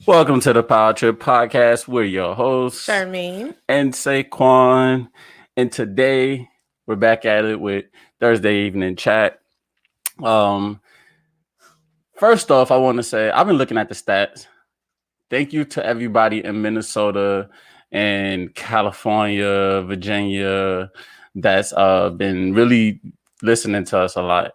Welcome to the Power Trip Podcast. We're your hosts, Charmaine. and Saquon. And today we're back at it with Thursday evening chat. Um, First off, I want to say I've been looking at the stats. Thank you to everybody in Minnesota and California, Virginia, that's been really listening to us a lot.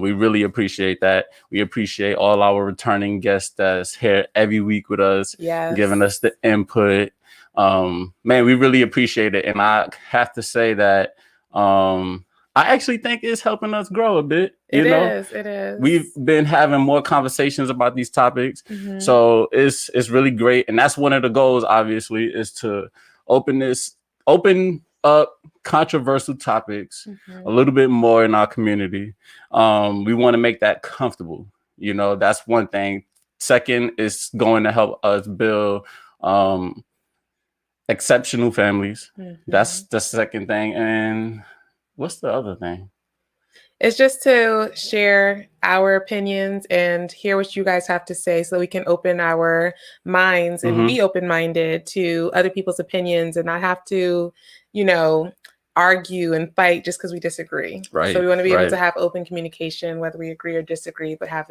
We really appreciate that. We appreciate all our returning guests that's here every week with us, giving us the input. Man, we really appreciate it. And I have to say that I actually think it's helping us grow a bit. It is. We've been having more conversations about these topics. Mm-hmm. So it's really great. And that's one of the goals, obviously, is to open up controversial topics a little bit more in our community. We want to make that comfortable. That's one thing. Second is going to help us build exceptional families. That's the second thing. And what's the other thing? It's just to share our opinions and hear what you guys have to say so we can open our minds and be open-minded to other people's opinions and not have to, argue and fight just because we disagree. Right. So we want to be able to have open communication, whether we agree or disagree, but have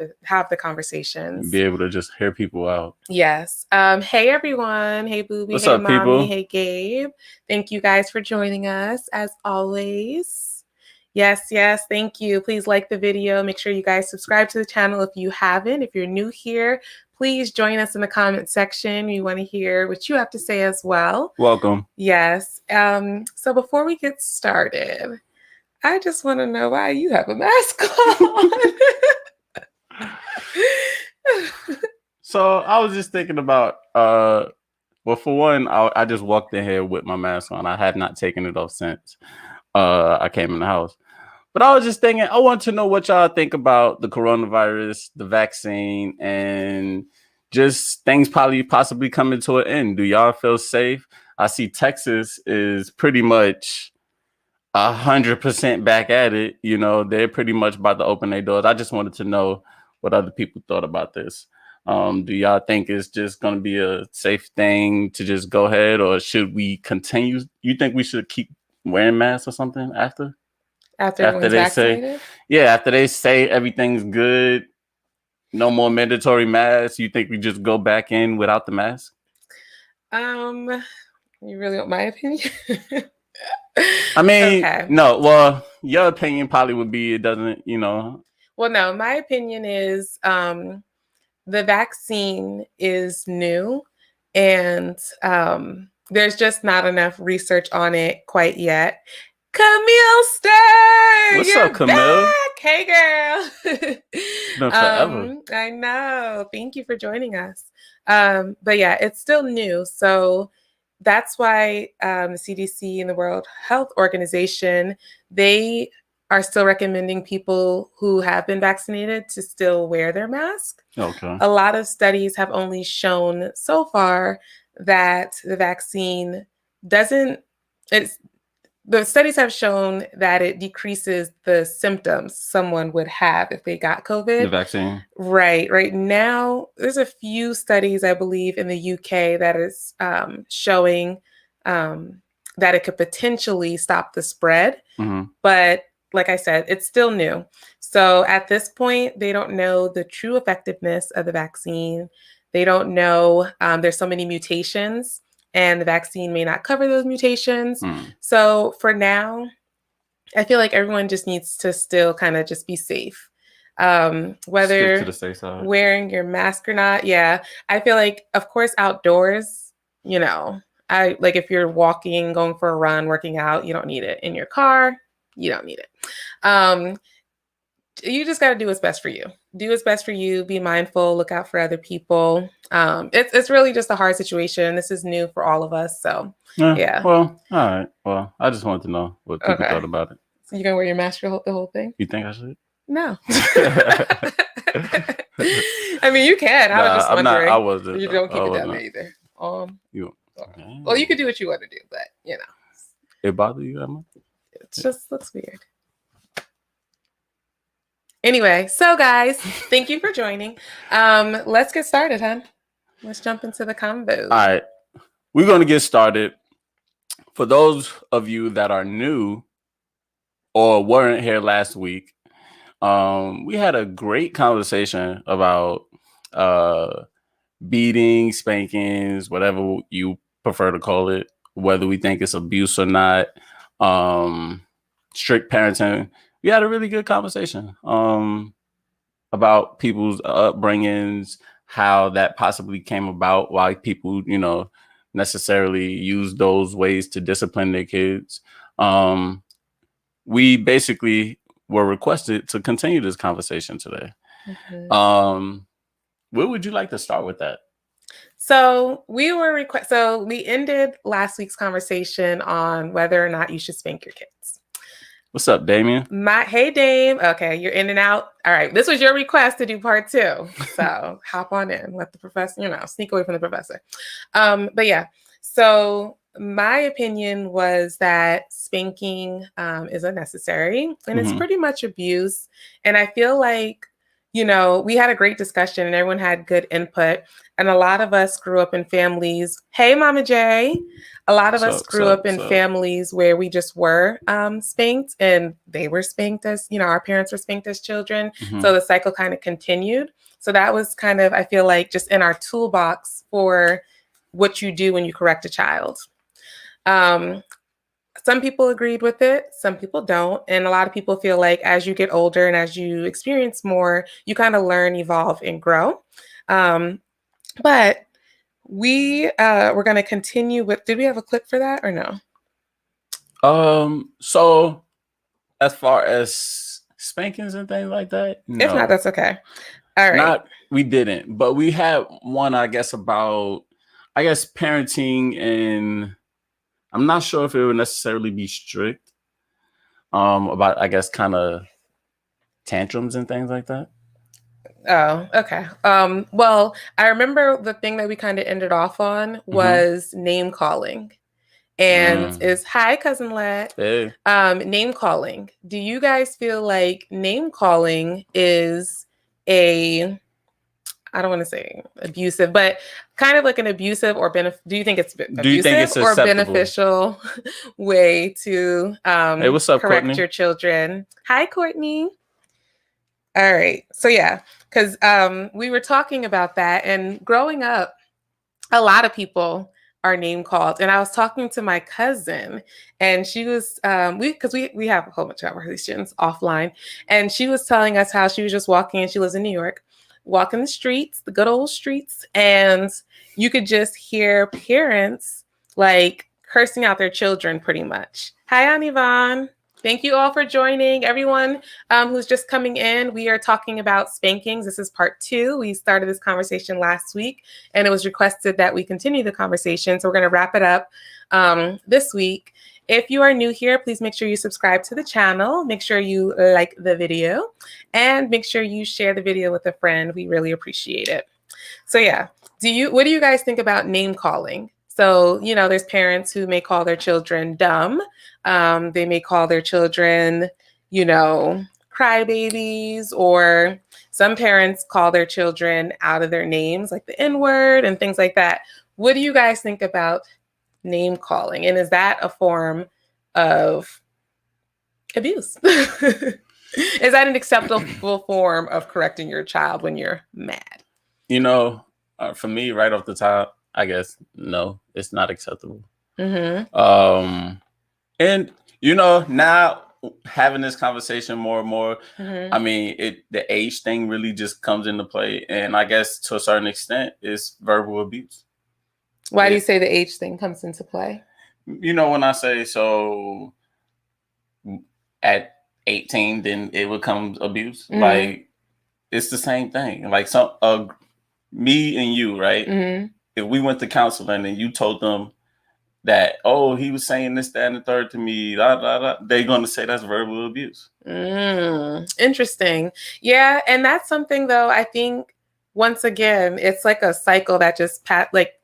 the conversations. Be able to just hear people out. Yes. Hey, everyone. Hey, Booby. What's hey, up, Mommy. people? Hey, Gabe. Thank you guys for joining us, as always. Yes. Thank you. Please like the video. Make sure you guys subscribe to the channel if you haven't. If you're new here, please join us in the comment section. We want to hear what you have to say as well. Welcome. Yes. So before we get started, I just want to know why you have a mask on. So I was just thinking about, well, for one, I just walked in here with my mask on. I have not taken it off since I came in the house. But I was just thinking, I want to know what y'all think about the coronavirus, the vaccine, and just things possibly coming to an end. Do y'all feel safe? I see Texas is pretty much 100% back at it. They're pretty much about to open their doors. I just wanted to know what other people thought about this. Do y'all think it's just going to be a safe thing to just go ahead, or should we continue? You think we should keep wearing masks or something after they vaccinated? After they say everything's good, no more mandatory masks, you think we just go back in without the mask? You really want my opinion? I mean, okay. No, well, your opinion probably would be it doesn't, Well, no, my opinion is the vaccine is new and there's just not enough research on it quite yet. Camille Stern! What's up, Camille? Back. Hey, girl. It's been forever. I know. Thank you for joining us. But yeah, it's still new. So that's why the CDC and the World Health Organization, they are still recommending people who have been vaccinated to still wear their mask. Okay. A lot of studies have only shown so far that the vaccine the studies have shown that it decreases the symptoms someone would have if they got COVID. The vaccine. Right. Right now, there's a few studies, I believe, in the UK that is showing that it could potentially stop the spread. But like I said, it's still new. So at this point, they don't know the true effectiveness of the vaccine. They don't know. There's so many mutations, and the vaccine may not cover those mutations. So for now, I feel like everyone just needs to still kind of just be safe. Whether stick to the safe side. Wearing your mask or not. Yeah. I feel like, of course, outdoors, if you're walking, going for a run, working out, you don't need it. In your car, you don't need it. You just got to do what's best for you. Do what's best for you. Be mindful. Look out for other people. It's really just a hard situation. This is new for all of us. So, yeah. Well, all right. Well, I just wanted to know what people thought about it. So you're going to wear your mask the whole thing? You think I should? No. I mean, you can. I was just wondering. I wasn't. You don't keep it that way either. Well, you can do what you want to do, but, It bother you that much? It just looks weird. Anyway, so guys, thank you for joining. Let's get started, huh? Let's jump into the convo. All right. We're going to get started. For those of you that are new or weren't here last week, we had a great conversation about beating, spankings, whatever you prefer to call it, whether we think it's abuse or not, strict parenting. We had a really good conversation about people's upbringings, how that possibly came about, why people, necessarily use those ways to discipline their kids. We basically were requested to continue this conversation today. Mm-hmm. Where would you like to start with that? So we ended last week's conversation on whether or not you should spank your kids. What's up, Damien? Hey, Dame. Okay, you're in and out. All right, this was your request to do part 2. So hop on in. Let the professor, sneak away from the professor. But yeah, so my opinion was that spanking is unnecessary and it's pretty much abuse. And I feel like, we had a great discussion and everyone had good input. And a lot of us grew up in families. Hey, Mama J. A lot of us grew up in families where we just were spanked, and they were spanked as, our parents were spanked as children. Mm-hmm. So the cycle kind of continued. So that was kind of, I feel like, just in our toolbox for what you do when you correct a child. Some people agreed with it, some people don't. And a lot of people feel like as you get older and as you experience more, you kind of learn, evolve, and grow. But we're going to continue with, did we have a clip for that or no? So as far as spankings and things like that, no. If not, that's okay. All right. We didn't, but we had one, I guess, about, parenting, and I'm not sure if it would necessarily be strict, about, I guess, kind of tantrums and things like that. Oh, okay. Well, I remember the thing that we kind of ended off on was name calling. And is hi, cousin Let. Hey. Name calling. Do you guys feel like name calling is I don't want to say abusive, but kind of like an abusive or do you think it's abusive or beneficial way to hey, what's up, correct Courtney? Your children? Hi, Courtney. All right. So yeah, because we were talking about that, and growing up, a lot of people are name called. And I was talking to my cousin, and she was we have a whole bunch of conversations offline, and she was telling us how she was just walking, and she lives in New York, walking the streets, the good old streets, and you could just hear parents like cursing out their children pretty much. Hi, Aunt Yvonne. Thank you all for joining. Everyone who's just coming in, we are talking about spankings. This is part 2. We started this conversation last week, and it was requested that we continue the conversation. So we're going to wrap it up this week. If you are new here, please make sure you subscribe to the channel. Make sure you like the video, and make sure you share the video with a friend. We really appreciate it. So yeah, what do you guys think about name calling? So, there's parents who may call their children dumb. They may call their children, crybabies, or some parents call their children out of their names, like the N-word and things like that. What do you guys think about name calling? And is that a form of abuse? Is that an acceptable form of correcting your child when you're mad? For me, right off the top, I guess, no, it's not acceptable. Mm-hmm. And, now having this conversation more and more, I mean, the age thing really just comes into play. And I guess to a certain extent, it's verbal abuse. Why do you say the age thing comes into play? When I say so at 18, then it becomes abuse. Like, it's the same thing. Like, me and you, right? If we went to counseling and you told them that, oh, he was saying this, that, and the third to me, they're going to say that's verbal abuse. Interesting. Yeah. And that's something, though, I think, once again, it's like a cycle that just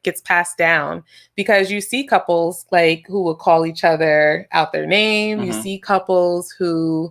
gets passed down, because you see couples who will call each other out their name. You see couples who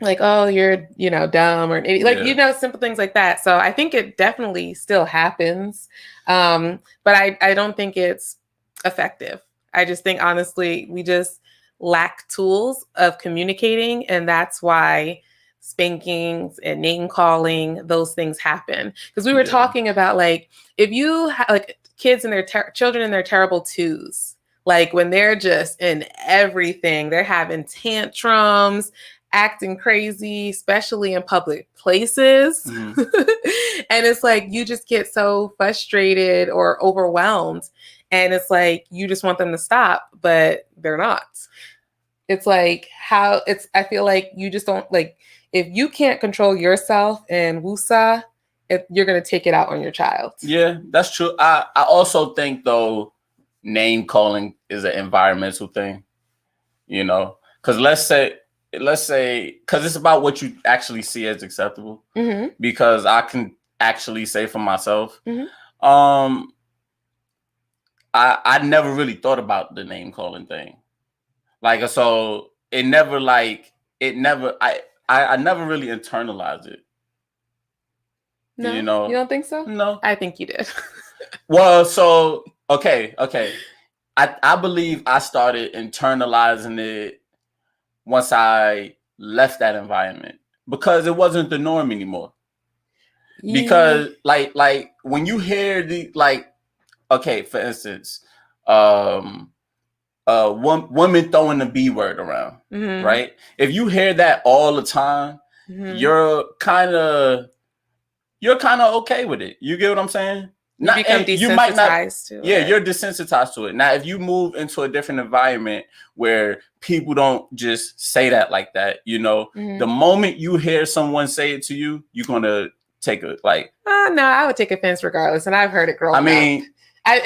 like, oh, you're, dumb or like, simple things like that. So I think it definitely still happens. But I don't think it's effective. I just think, honestly, we just lack tools of communicating. And that's why spankings and name calling, those things happen. Because we were talking about, like, if you like kids and their children in their terrible twos, like when they're just in everything, they're having tantrums, acting crazy, especially in public places. Mm-hmm. And it's like you just get so frustrated or overwhelmed. And it's like you just want them to stop, but they're not. It's like I feel like you just don't, like, if you can't control yourself and wusa, you're going to take it out on your child. Yeah, that's true. I also think, though, name calling is an environmental thing, because let's say, because it's about what you actually see as acceptable. Mm-hmm. Because I can actually say for myself, mm-hmm. I never really thought about the name calling thing. Like, so I never really internalized it. No, you don't think so? No, I think you did. Well, so okay. I believe I started internalizing it once I left that environment, because it wasn't the norm anymore. Yeah. Because like when you hear for instance, women throwing the B word around, mm-hmm. right? If you hear that all the time, mm-hmm. you're kind of okay with it. You get what I'm saying? You become desensitized to it. Yeah, you're desensitized to it. Now, if you move into a different environment where people don't just say that like that, mm-hmm. the moment you hear someone say it to you, you're going to take it like... No, I would take offense regardless. And I've heard it growing up. I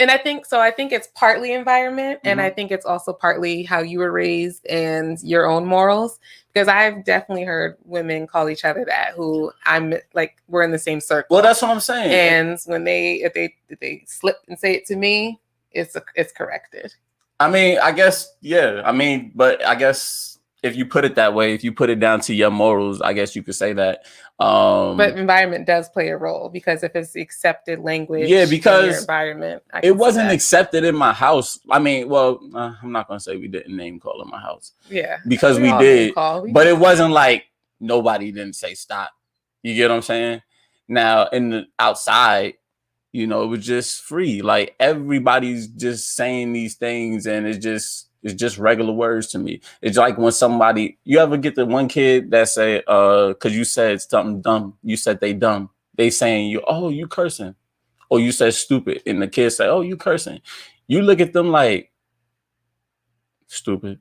think it's partly environment, and mm-hmm. I think it's also partly how you were raised and your own morals. Because I've definitely heard women call each other that, who I'm like, we're in the same circle. Well, that's what I'm saying. And when if they slip and say it to me, it's corrected. I guess, yeah. But I guess if you put it that way, if you put it down to your morals, I guess you could say that. But environment does play a role, because if it's accepted language, because in your environment, it wasn't accepted in my house. I'm not gonna say we didn't name call in my house. Yeah, because we did, but it wasn't like nobody didn't say stop. You get what I'm saying? Now in the outside, it was just free. Like everybody's just saying these things, and it's just regular words to me. It's like when you ever get the one kid that say, because you said something dumb, you said they dumb. They saying you cursing. Or you said stupid. And the kids say, oh, you cursing. You look at them like, stupid.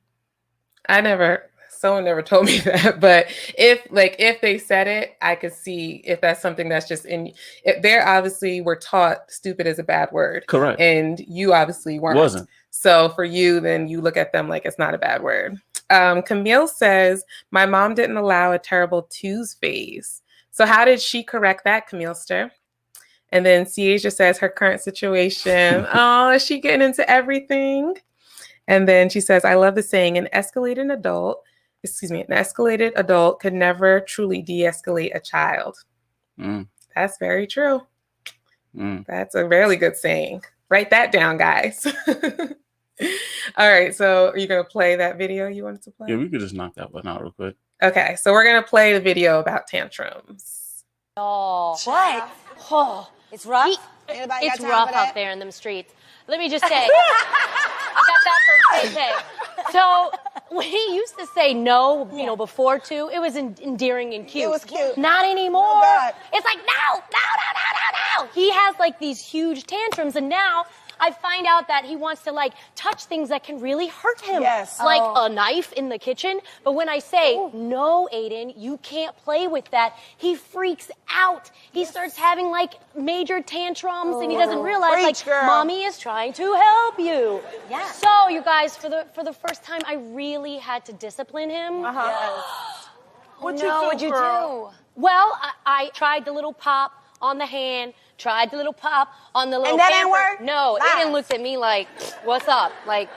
Someone never told me that. But if they said it, I could see if that's something that's just they obviously were taught stupid is a bad word. Correct. And you obviously wasn't. So for you, then you look at them like it's not a bad word. Camille says, my mom didn't allow a terrible twos phase. So how did she correct that, Camille-ster? And then Ciasia says her current situation. Oh, is she getting into everything? And then she says, I love the saying, an escalated adult could never truly de-escalate a child. Mm. That's very true. Mm. That's a really good saying. Write that down, guys. All right. So are you going to play that video you wanted to play? Yeah, we could just knock that one out real quick. Okay. So we're going to play the video about tantrums. Oh, what? Oh, it's rough. It's rough out there in them streets. Let me just say, I got that from KK. So when he used to say no, before too, it was endearing and cute. It was cute. Not anymore. Oh, it's like, no. He has like these huge tantrums, and now I find out that he wants to touch things that can really hurt him. Yes. Like a knife in the kitchen. But when I say, no, Aiden, you can't play with that, he freaks out. He starts having major tantrums, and he doesn't realize mommy is trying to help you. Yeah. So you guys, for the first time, I really had to discipline him. Uh-huh. Yes. What'd you do? Well, I tried the little pop on the hand, tried the little pop on the little And that pamper. didn't work? No, Lies. Aiden looks at me like, what's up?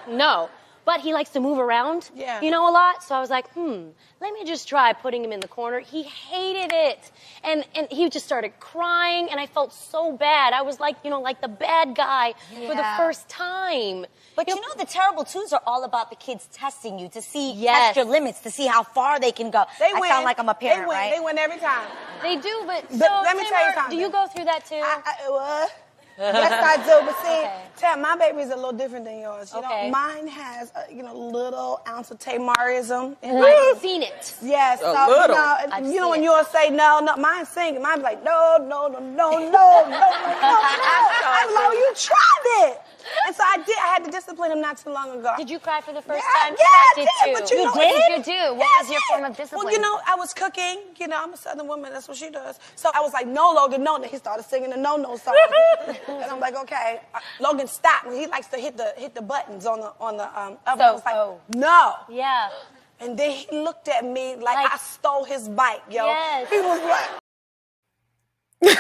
No. but he likes to move around, a lot. So I was like, let me just try putting him in the corner. He hated it. And he just started crying, and I felt so bad. I was like, like the bad guy for the first time. But the terrible twos are all about the kids testing you to see test your limits, to see how far they can go. They win. I sound like I'm a parent, right? They win every time. They do, but let me tell you something. Do you go through that too? Yes, I do. But see, Tam, my baby is a little different than yours. You know, mine has little ounce of Tamarism. I've seen it. Yes. A so, little. When yours say no, mine's singing. Mine's like no. I'm like, you tried it. And so I had to discipline him not too long ago. Did you cry for the first time? Yeah, I did too. But you did? What was your form of discipline? Well, I was cooking. I'm a Southern woman. That's what she does. So I was like, no, Logan, no. Then he started singing the no song. And I'm like, okay. Logan, stop. And he likes to hit the buttons on the oven. I was like, no. Yeah. And then he looked at me like I stole his bike, yo. Yes. He was like...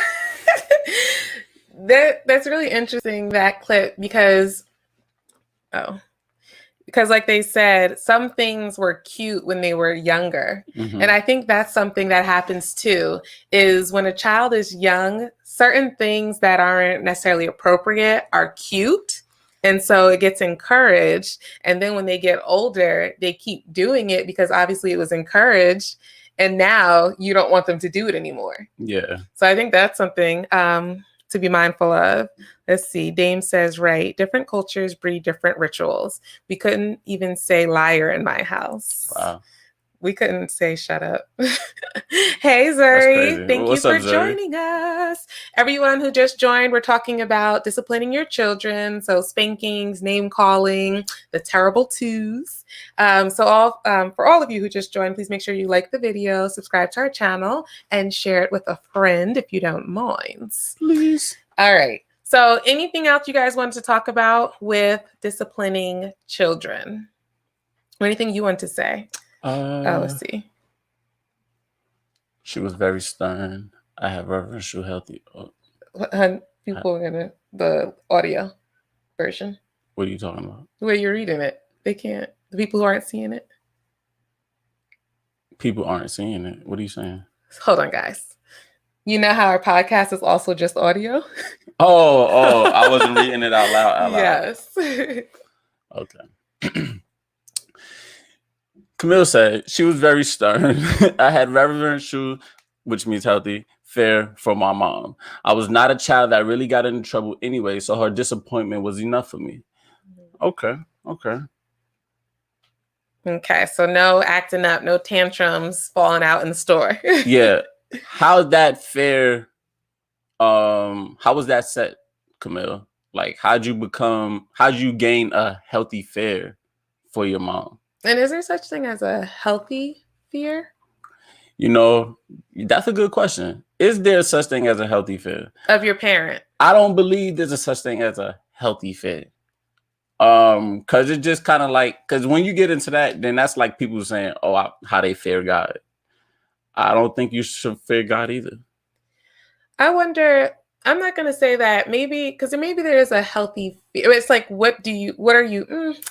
That's really interesting, that clip, because like they said, some things were cute when they were younger. Mm-hmm. And I think that's something that happens too, is when a child is young, certain things that aren't necessarily appropriate are cute. And so it gets encouraged. And then when they get older, they keep doing it because obviously it was encouraged. And now you don't want them to do it anymore. Yeah. So I think that's something to be mindful of. Let's see. Dame says, right. Different cultures breed different rituals. We couldn't even say liar in my house. Wow. We couldn't say shut up. Hey, Zuri. Thank you for joining us. Everyone who just joined, we're talking about disciplining your children. So spankings, name calling, the terrible twos. For all of you who just joined, please make sure you like the video, subscribe to our channel, and share it with a friend if you don't mind. Please. All right. So anything else you guys wanted to talk about with disciplining children? Or anything you want to say? Let's see. She was very stern. I have reverential healthy. People are gonna the audio version. What are you talking about? The way you're reading it, they can't. The people who aren't seeing it. People aren't seeing it. What are you saying? Hold on, guys. You know how our podcast is also just audio? Oh, I wasn't reading it out loud. Yes. Okay. Camille said she was very stern. I had reverential, which means healthy, fair for my mom. I was not a child that really got into trouble anyway, so her disappointment was enough for me. Okay. Okay, so no acting up, no tantrums, falling out in the store. Yeah. How's that fair? How was that set, Camille? Like, how'd you gain a healthy fear for your mom? And is there such thing as a healthy fear? That's a good question. Is there such thing as a healthy fear? Of your parent? I don't believe there's a such thing as a healthy fear. Because it's just kind of like, because when you get into that, then that's like people saying, how they fear God. I don't think you should fear God either. I wonder, I'm not going to say that, maybe, because maybe there is a healthy fear. It's like, what are you,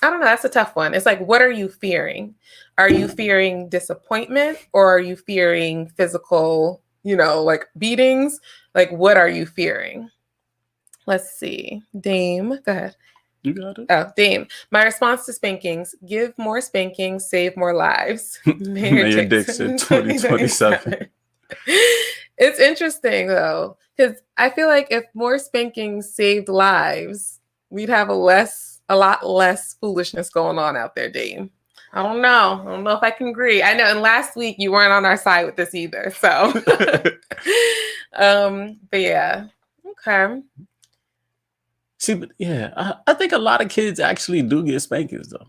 I don't know, that's a tough one. It's like, what are you fearing? Are you fearing disappointment, or are you fearing physical, like beatings? Like, what are you fearing? Let's see. Dame, go ahead. You got it. Oh, Dame. My response to spankings: give more spankings, save more lives. Mayor Dixon, 2027. It's interesting though, because I feel like if more spankings saved lives, we'd have a lot less foolishness going on out there, Dame. I don't know if I can agree. I know, and last week you weren't on our side with this either. So, but yeah, okay. See, but yeah, I think a lot of kids actually do get spankings though.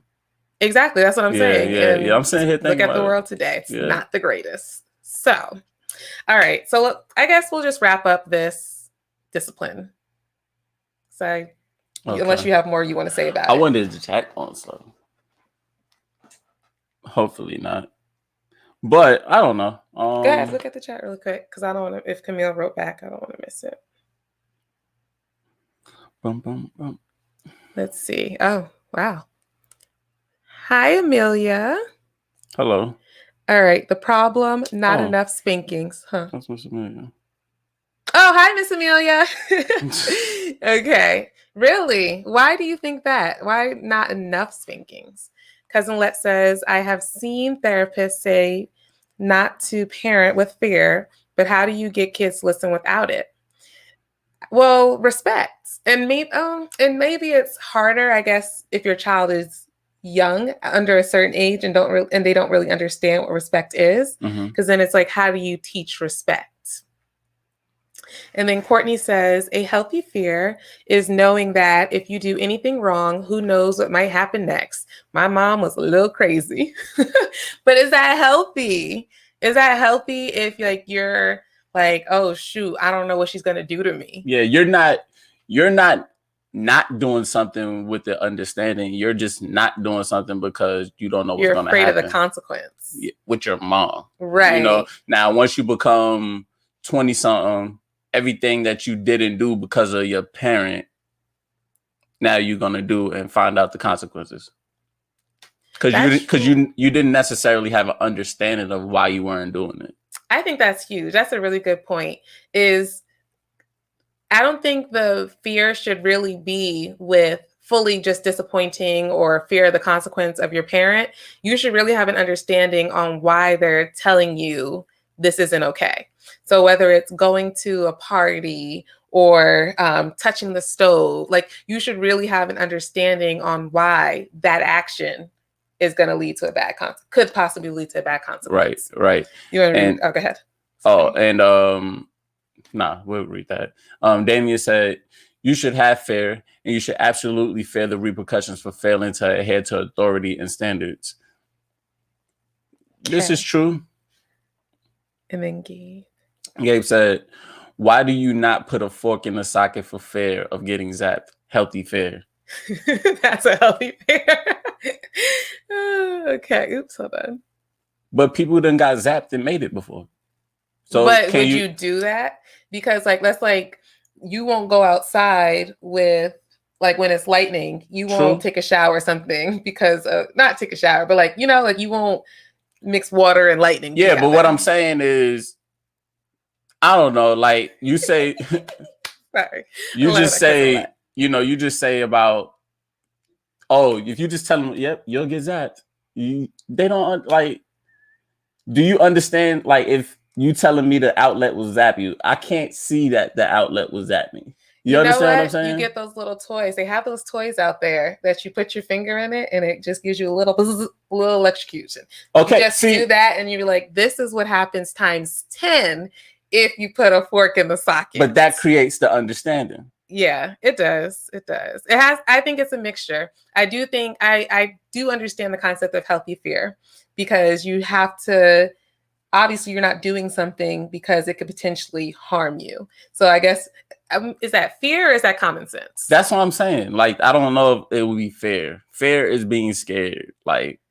Exactly, that's what I'm saying. Yeah. I'm saying here, look at the world today. It's not the greatest. So, all right. So I guess we'll just wrap up this discipline. So, unless you have more you want to say about it. I wanted to chat on stuff. Hopefully not. But I don't know. Go ahead, look at the chat really quick, because I don't want to. If Camille wrote back, I don't want to miss it. Let's see. Oh, wow. Hi, Amelia. Hello. All right. The problem, not enough spankings. Huh? That's Miss Amelia. Oh, hi, Miss Amelia. Okay. Really? Why do you think that? Why not enough spankings? Cousin Let says, I have seen therapists say not to parent with fear, but how do you get kids to listen without it? Well, respect. And maybe it's harder, I guess, if your child is young, under a certain age, and they don't really understand what respect is, because then it's like, how do you teach respect? And then Courtney says, a healthy fear is knowing that if you do anything wrong, who knows what might happen next. My mom was a little crazy. But is that healthy? Is that healthy if you're like, oh shoot, I don't know what she's gonna do to me? Yeah, you're not doing something with the understanding. You're just not doing something because you don't know what's going to happen. You're afraid of the consequence. With your mom. Right. You know, now once you become 20 something, everything that you didn't do because of your parent, now you're going to do and find out the consequences. Because you didn't necessarily have an understanding of why you weren't doing it. I think that's huge. That's a really good point. I don't think the fear should really be with fully just disappointing or fear of the consequence of your parent. You should really have an understanding on why they're telling you this isn't okay. So whether it's going to a party or touching the stove, you should really have an understanding on why that action is going to lead to could possibly lead to a bad consequence. Right. You want to read? Oh, go ahead. Nah, we'll read that. Damien said, you should have fear, and you should absolutely fear the repercussions for failing to adhere to authority and standards. Okay. This is true. And then Gabe said, why do you not put a fork in the socket for fear of getting zapped? Healthy fear. That's a healthy fear. Okay, oops, hold on. But people done got zapped and made it before. So but would you do that? Because you won't go outside with when it's lightning, you won't take a shower or something because not take a shower, but you won't mix water and lightning. Yeah, but what I'm saying is, I don't know, you say, sorry, you just say about, if you just tell them, yep, you'll get zapped. They don't do you understand? If you telling me the outlet will zap you, I can't see that the outlet will zap me. You understand what I'm saying? You get those little toys. They have those toys out there that you put your finger in it and it just gives you a little electrocution. Okay. You just do that and you're like, this is what happens times 10 if you put a fork in the socket. But that creates the understanding. Yeah, it does. It does. I think it's a mixture. I do think I do understand the concept of healthy fear because you have to, obviously you're not doing something because it could potentially harm you. So I guess, is that fear or is that common sense? That's what I'm saying. I don't know if it would be fair. Fear is being scared.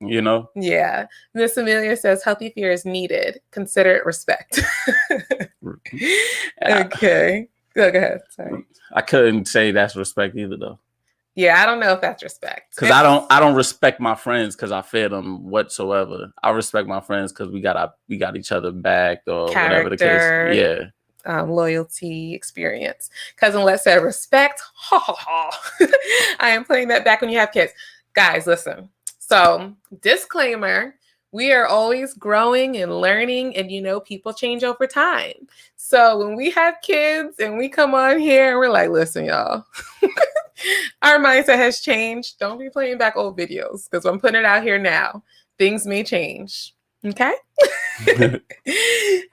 Yeah. Miss Amelia says healthy fear is needed. Consider it respect. Okay. Go ahead. Sorry. I couldn't say that's respect either though. Yeah, I don't know if that's respect. Because I don't respect my friends because I fed them whatsoever. I respect my friends because we got each other back or whatever the case. Yeah. Loyalty, experience. Cousin Let said respect. Ha ha ha. I am playing that back when you have kids. Guys, listen. So, disclaimer. We are always growing and learning, and people change over time. So when we have kids and we come on here and we're like, listen, y'all, our mindset has changed. Don't be playing back old videos because I'm putting it out here now. Things may change. Okay?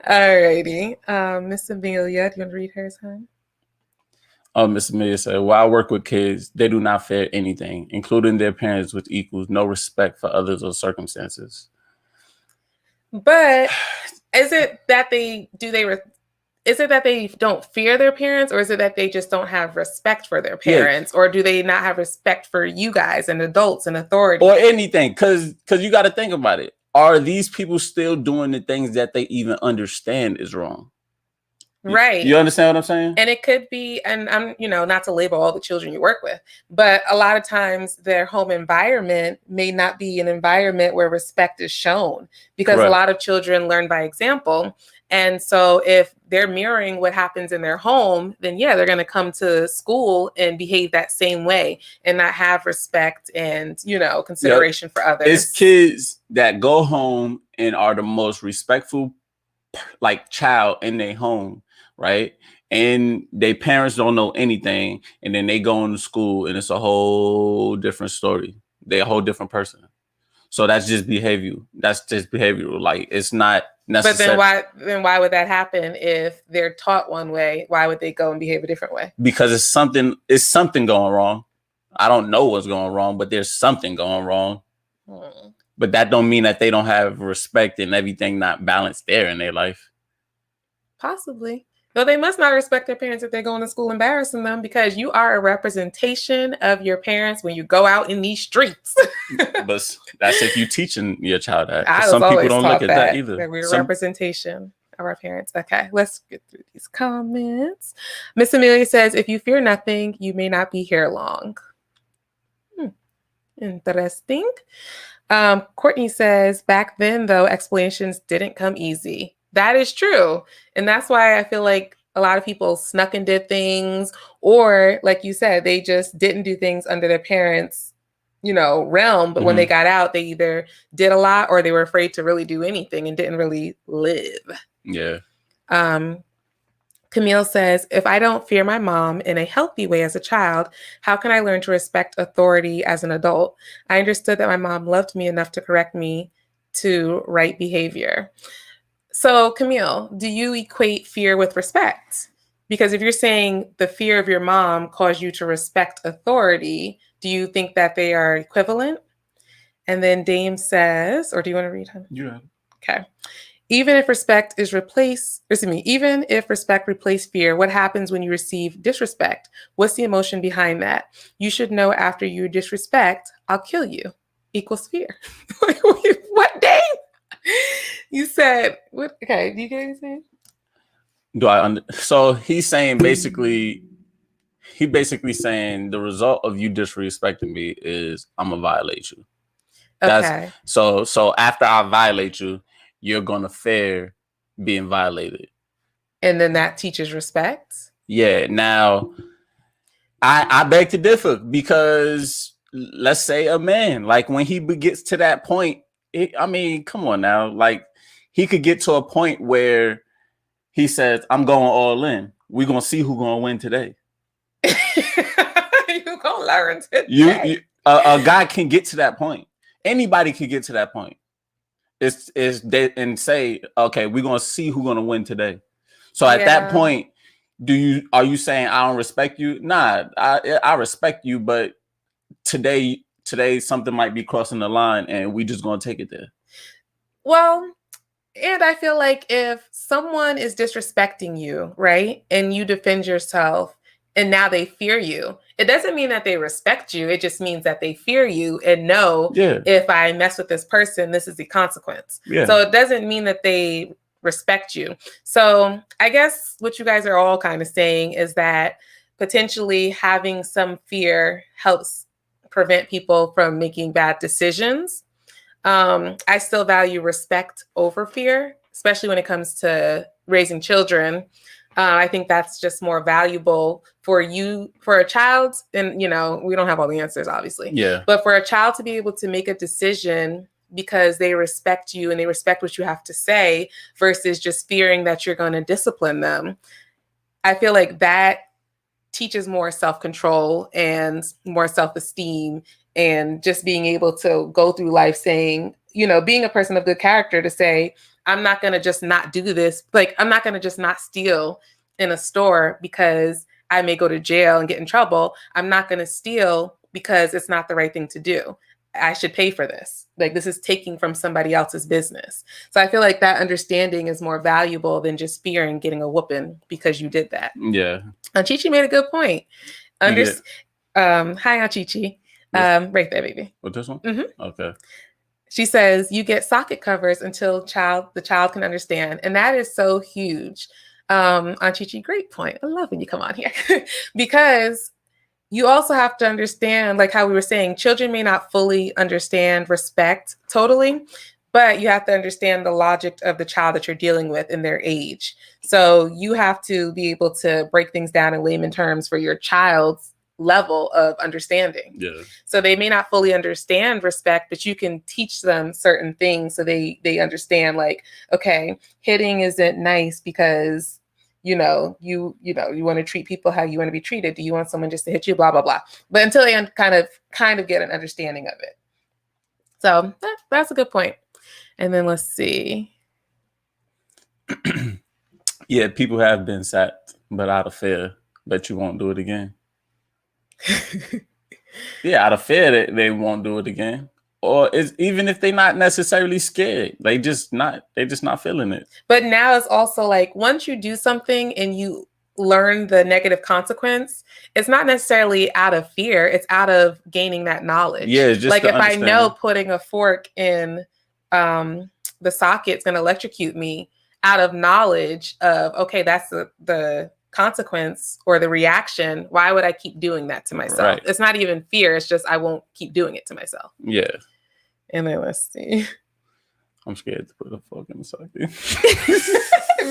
Alrighty. Miss Amelia, do you want to read hers, huh? Miss Amelia said, while I work with kids, they do not fear anything, including their parents, which equals no respect for others or circumstances. But is it that they don't fear their parents, or is it that they just don't have respect for their parents, or do they not have respect for you guys and adults and authority or anything? Because you got to think about it. Are these people still doing the things that they even understand is wrong? Right. You understand what I'm saying? And it could be, and I'm, not to label all the children you work with, but a lot of times their home environment may not be an environment where respect is shown, because Correct. a lot of children learn by example. And so if they're mirroring what happens in their home, then yeah, they're going to come to school and behave that same way and not have respect and, consideration for others. It's kids that go home and are the most respectful child in their home, right? And their parents don't know anything, and then they go into school and it's a whole different story. They're a whole different person. So that's just behavioral. That's just behavioral. Like, it's not necessary. But then why would that happen if they're taught one way? Why would they go and behave a different way? Because it's something going wrong. I don't know what's going wrong, but there's something going wrong. But that don't mean that they don't have respect and everything not balanced there in their life. Possibly. Though they must not respect their parents if they're going to school embarrassing them, because you are a representation of your parents when you go out in these streets. But that's if you're teaching your child that. Some people don't look at that either. That we're a representation of our parents. Okay, let's get through these comments. Miss Amelia says, if you fear nothing, you may not be here long. Interesting. Courtney says, back then, though, explanations didn't come easy. That is true. And that's why I feel like a lot of people snuck and did things, or like you said, they just didn't do things under their parents' realm. But when they got out, they either did a lot or they were afraid to really do anything and didn't really live. Yeah. Camille says, if I don't fear my mom in a healthy way as a child, how can I learn to respect authority as an adult? I understood that my mom loved me enough to correct me to right behavior. So, Camille, do you equate fear with respect? Because if you're saying the fear of your mom caused you to respect authority, do you think that they are equivalent? And then Dame says, or do you want to read him? Yeah. Okay. Even if respect replaced fear, what happens when you receive disrespect? What's the emotion behind that? You should know after you disrespect, I'll kill you, equals fear. What, Dame? You said, what? Okay, do you get anything? So he's saying basically saying the result of you disrespecting me is I'm gonna violate you. Okay. So after I violate you, you're gonna fear being violated. And then that teaches respect? Yeah. Now, I beg to differ, because let's say a man, like when he gets to that point, come on now. Like, he could get to a point where he says, I'm going all in. We're going to see who's going to win today. You're going to learn today. A guy can get to that point. Anybody can get to that point. And say, okay, we're going to see who's going to win today. So at that point, are you saying I don't respect you? Nah, I respect you, but today something might be crossing the line and we just going to take it there. Well, and I feel like if someone is disrespecting you, right, and you defend yourself and now they fear you, it doesn't mean that they respect you. It just means that they fear you and know, if I mess with this person, this is the consequence. Yeah. So it doesn't mean that they respect you. So I guess what you guys are all kind of saying is that potentially having some fear helps prevent people from making bad decisions. I still value respect over fear, especially when it comes to raising children. I think that's just more valuable for a child. And, we don't have all the answers, obviously. Yeah. But for a child to be able to make a decision because they respect you and they respect what you have to say versus just fearing that you're going to discipline them, I feel like that teaches more self-control and more self-esteem, and just being able to go through life saying, being a person of good character, to say, I'm not going to just not do this. Like, I'm not going to just not steal in a store because I may go to jail and get in trouble. I'm not going to steal because it's not the right thing to do. I should pay for this. Like, this is taking from somebody else's business. So I feel like that understanding is more valuable than just fearing getting a whooping because you did that. Yeah. And Chichi made a good point. Hi, Aunt Chichi. Right there, baby. What, this one? Mm-hmm. Okay. She says, you get socket covers until the child can understand. And that is so huge. Chichi, great point. I love when you come on here because you also have to understand, like how we were saying, children may not fully understand respect totally, but you have to understand the logic of the child that you're dealing with in their age. So you have to be able to break things down in layman terms for your child's level of understanding. Yeah. So they may not fully understand respect, but you can teach them certain things so they understand, like, okay, hitting isn't nice because you want to treat people how you want to be treated. Do you want someone just to hit you? Blah, blah, blah. But until they kind of get an understanding of it. So that's a good point. And then let's see. Yeah, people have been sacked, but out of fear, bet you won't do it again. Yeah, out of fear they won't do it again. Or it's, even if they're not necessarily scared, they just not feeling it. But now it's also like once you do something and you learn the negative consequence, it's not necessarily out of fear, it's out of gaining that knowledge. Yeah, it's just like if I know putting a fork in the socket's going to electrocute me, out of knowledge of, okay, that's the consequence or the reaction, why would I keep doing that to myself? Right. It's not even fear, it's just I won't keep doing it to myself. Yeah. And then let's see. I'm scared to put a fork in the socket.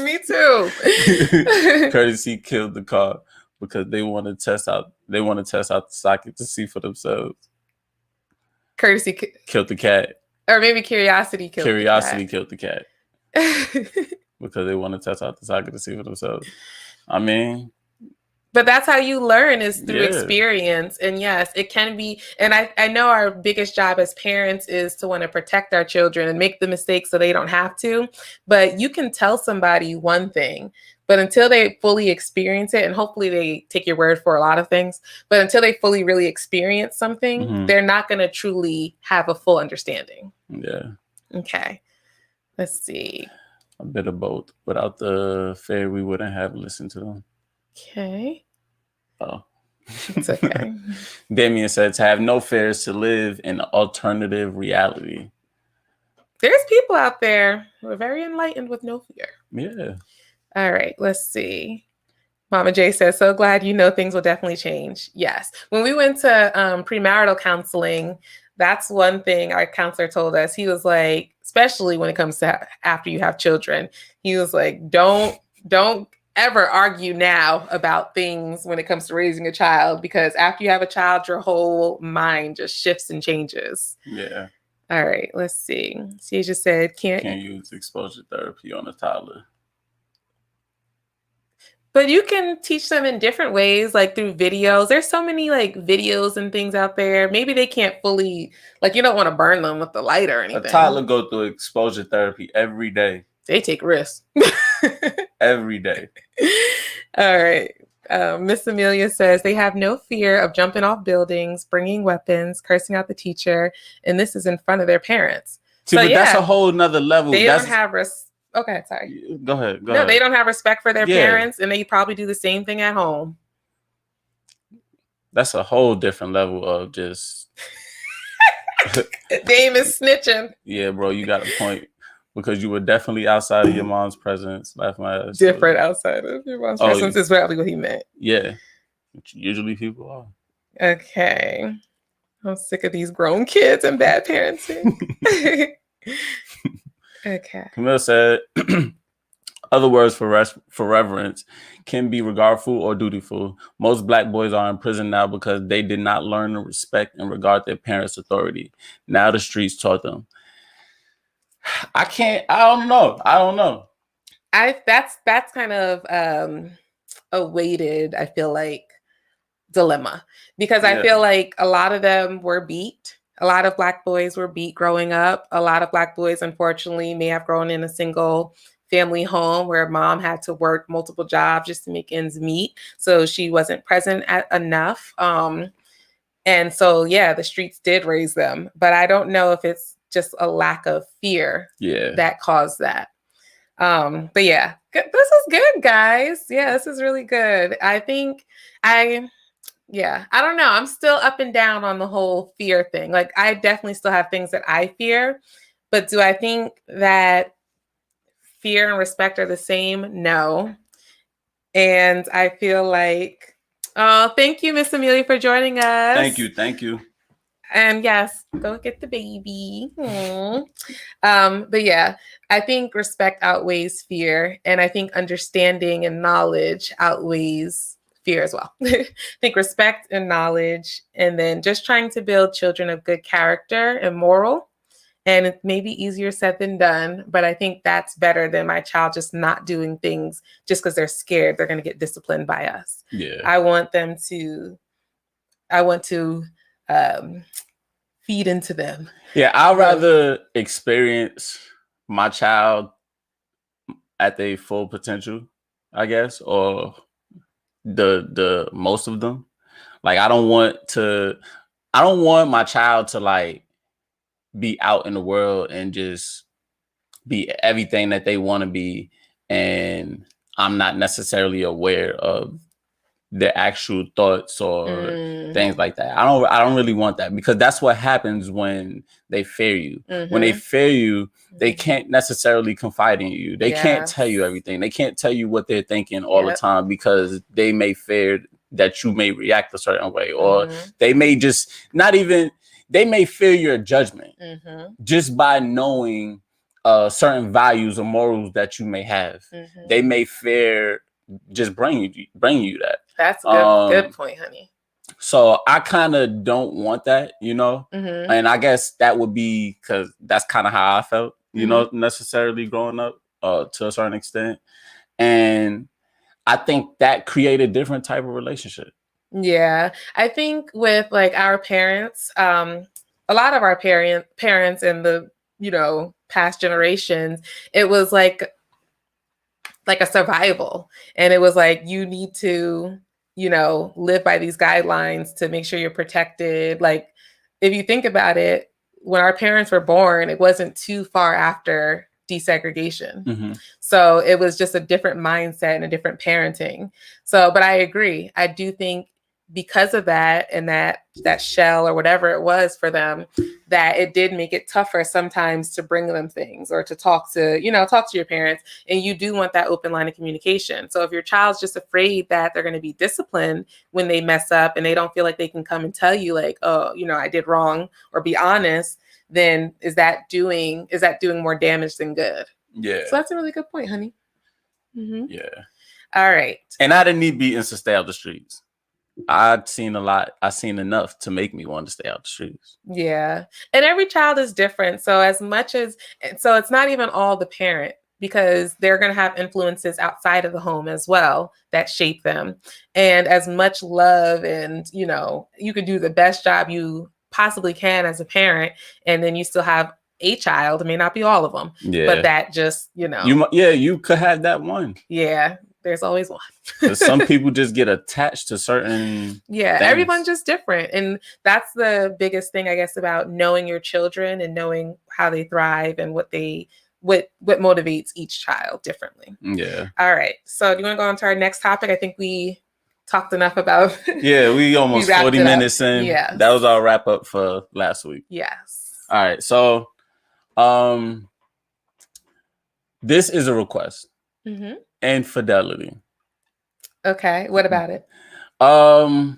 Me too. Courtesy killed the car because they want to test out the socket to see for themselves. Courtesy killed the cat. Or maybe curiosity killed the cat. Because they want to test out the socket to see for themselves. I mean, but that's how you learn, is through experience. And yes, it can be. And I know our biggest job as parents is to want to protect our children and make the mistakes so they don't have to. But you can tell somebody one thing, but until they fully experience it, and hopefully they take your word for a lot of things, but until they fully really experience something, they're not going to truly have a full understanding. Yeah. Okay. Let's see. A bit of both. Without the fear, we wouldn't have listened to them. Okay. Oh. It's okay. Damien said to have no fears, to live in alternative reality. There's people out there who are very enlightened with no fear. Yeah. All right, let's see. Mama J says, so glad you know things will definitely change. Yes. When we went to premarital counseling, that's one thing our counselor told us. He was like, especially when it comes to after you have children, he was like, don't ever argue now about things when it comes to raising a child, because after you have a child, your whole mind just shifts and changes. Yeah. All right, let's see. She just said, can't use exposure therapy on a toddler. But you can teach them in different ways, like through videos. There's so many like videos and things out there. Maybe they can't fully, like, you don't want to burn them with the light or anything. A toddler go through exposure therapy every day. They take risks. Every day. All right. Miss Amelia says they have no fear of jumping off buildings, bringing weapons, cursing out the teacher, and this is in front of their parents. See, so, but that's a whole nother level. They don't have Okay, sorry. Go ahead. No, they don't have respect for their parents, and they probably do the same thing at home. That's a whole different level of just... Dame is snitching. Yeah, bro, you got a point. Because you were definitely outside of your mom's presence. Different outside of your mom's presence is probably what he meant. Yeah. Which usually people are. Okay. I'm sick of these grown kids and bad parenting. Okay. Camille said, other words for reverence can be regardful or dutiful. Most Black boys are in prison now because they did not learn to respect and regard their parents' authority. Now the streets taught them. I don't know. That's kind of a weighted, I feel like, dilemma, because I feel like a lot of them were beat. A lot of Black boys were beat growing up. A lot of Black boys, unfortunately, may have grown in a single family home where mom had to work multiple jobs just to make ends meet. So she wasn't present enough. And so, the streets did raise them. But I don't know if it's just a lack of fear that caused that. But yeah, this is good, guys. Yeah, this is really good. I think I don't know. I'm still up and down on the whole fear thing. Like, I definitely still have things that I fear, but do I think that fear and respect are the same? No. And I feel like, oh, thank you, Miss Amelia, for joining us. Thank you. And yes, go get the baby. But yeah, I think respect outweighs fear. And I think understanding and knowledge outweighs fear as well. I think respect and knowledge, and then just trying to build children of good character and moral. And it may be easier said than done, but I think that's better than my child just not doing things just because they're scared they're going to get disciplined by us. Yeah. I want to feed into them. Yeah, I'd rather experience my child at their full potential, I guess, or the most of them. Like I don't want my child to like be out in the world and just be everything that they want to be, and I'm not necessarily aware of their actual thoughts or things like that. I don't really want that, because that's what happens when they fear you. When they fear you, they can't necessarily confide in you. They can't tell you everything. They can't tell you what they're thinking all the time, because they may fear that you may react a certain way, or they may just they may fear your judgment just by knowing certain values or morals that you may have. They may fear just bring you that. That's a good point, honey. So I kind of don't want that, and I guess that would be because that's kind of how I felt, necessarily growing up to a certain extent. And I think that created a different type of relationship. Yeah, I think with like our parents, a lot of our parents in the past generations, it was like a survival, and it was like you need to live by these guidelines to make sure you're protected. Like if you think about it, when our parents were born, it wasn't too far after desegregation. So it was just a different mindset and a different parenting. So, but I agree. I do think because of that, and that shell or whatever it was for them, that it did make it tougher sometimes to bring them things or to talk to your parents. And you do want that open line of communication. So if your child's just afraid that they're going to be disciplined when they mess up, and they don't feel like they can come and tell you like, oh, I did wrong, or be honest, then is that doing more damage than good? Yeah. So that's a really good point, honey. Yeah. All right. And I didn't need beatings to stay out the streets. I'd seen a lot. I've seen enough to make me want to stay out the streets. Yeah. And every child is different. So it's not even all the parent, because they're going to have influences outside of the home as well that shape them. And as much love and, you could do the best job you possibly can as a parent, and then you still have a child. It may not be all of them, but that just, you could have that one. Yeah. There's always one. Some people just get attached to certain things. Everyone's just different. And that's the biggest thing, I guess, about knowing your children and knowing how they thrive and what motivates each child differently. Yeah. All right. So do you want to go on to our next topic? I think we talked enough about we almost 40 minutes in. Yeah. That was our wrap up for last week. Yes. All right. So this is a request. Infidelity. Okay, what about it? The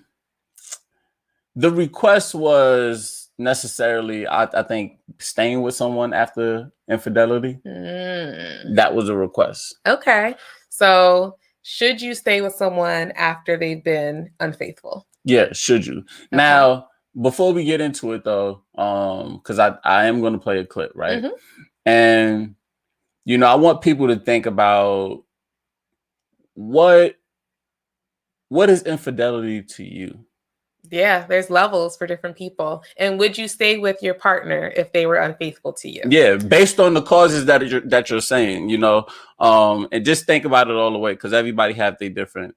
request was necessarily, I think, staying with someone after infidelity. That was a request. Okay, so should you stay with someone after they've been unfaithful? Yeah, should you? Okay. Now, before we get into it though, because I am going to play a clip, right? And I want people to think about what is infidelity to you? Yeah, there's levels for different people. And would you stay with your partner if they were unfaithful to you? Yeah, based on the causes that you're saying, and just think about it all the way, because everybody have their different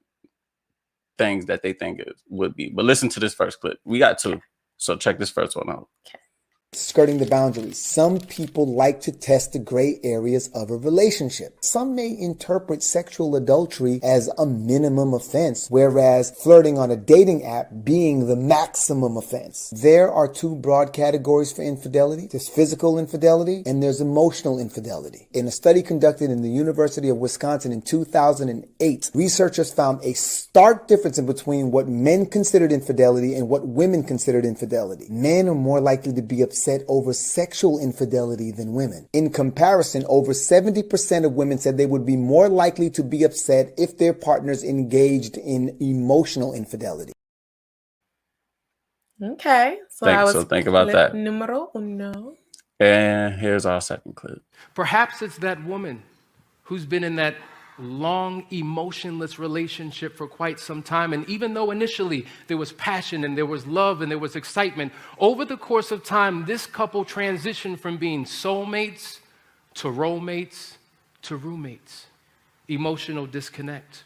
things that they think it would be. But listen to this first clip. We got two, so check this first one out. Okay. skirting the boundaries. Some people like to test the gray areas of a relationship. Some may interpret sexual adultery as a minimum offense, whereas flirting on a dating app being the maximum offense. There are two broad categories for infidelity. There's physical infidelity and there's emotional infidelity. In a study conducted in the University of Wisconsin in 2008, researchers found a stark difference in between what men considered infidelity and what women considered infidelity. Men are more likely to be upset over sexual infidelity than women. In comparison, over 70% of women said they would be more likely to be upset if their partners engaged in emotional infidelity. Okay. So think about that. Numero uno. And here's our second clip. Perhaps it's that woman who's been in that long, emotionless relationship for quite some time. And even though initially there was passion and there was love and there was excitement, over the course of time, this couple transitioned from being soulmates to roommates to roommates. Emotional disconnect.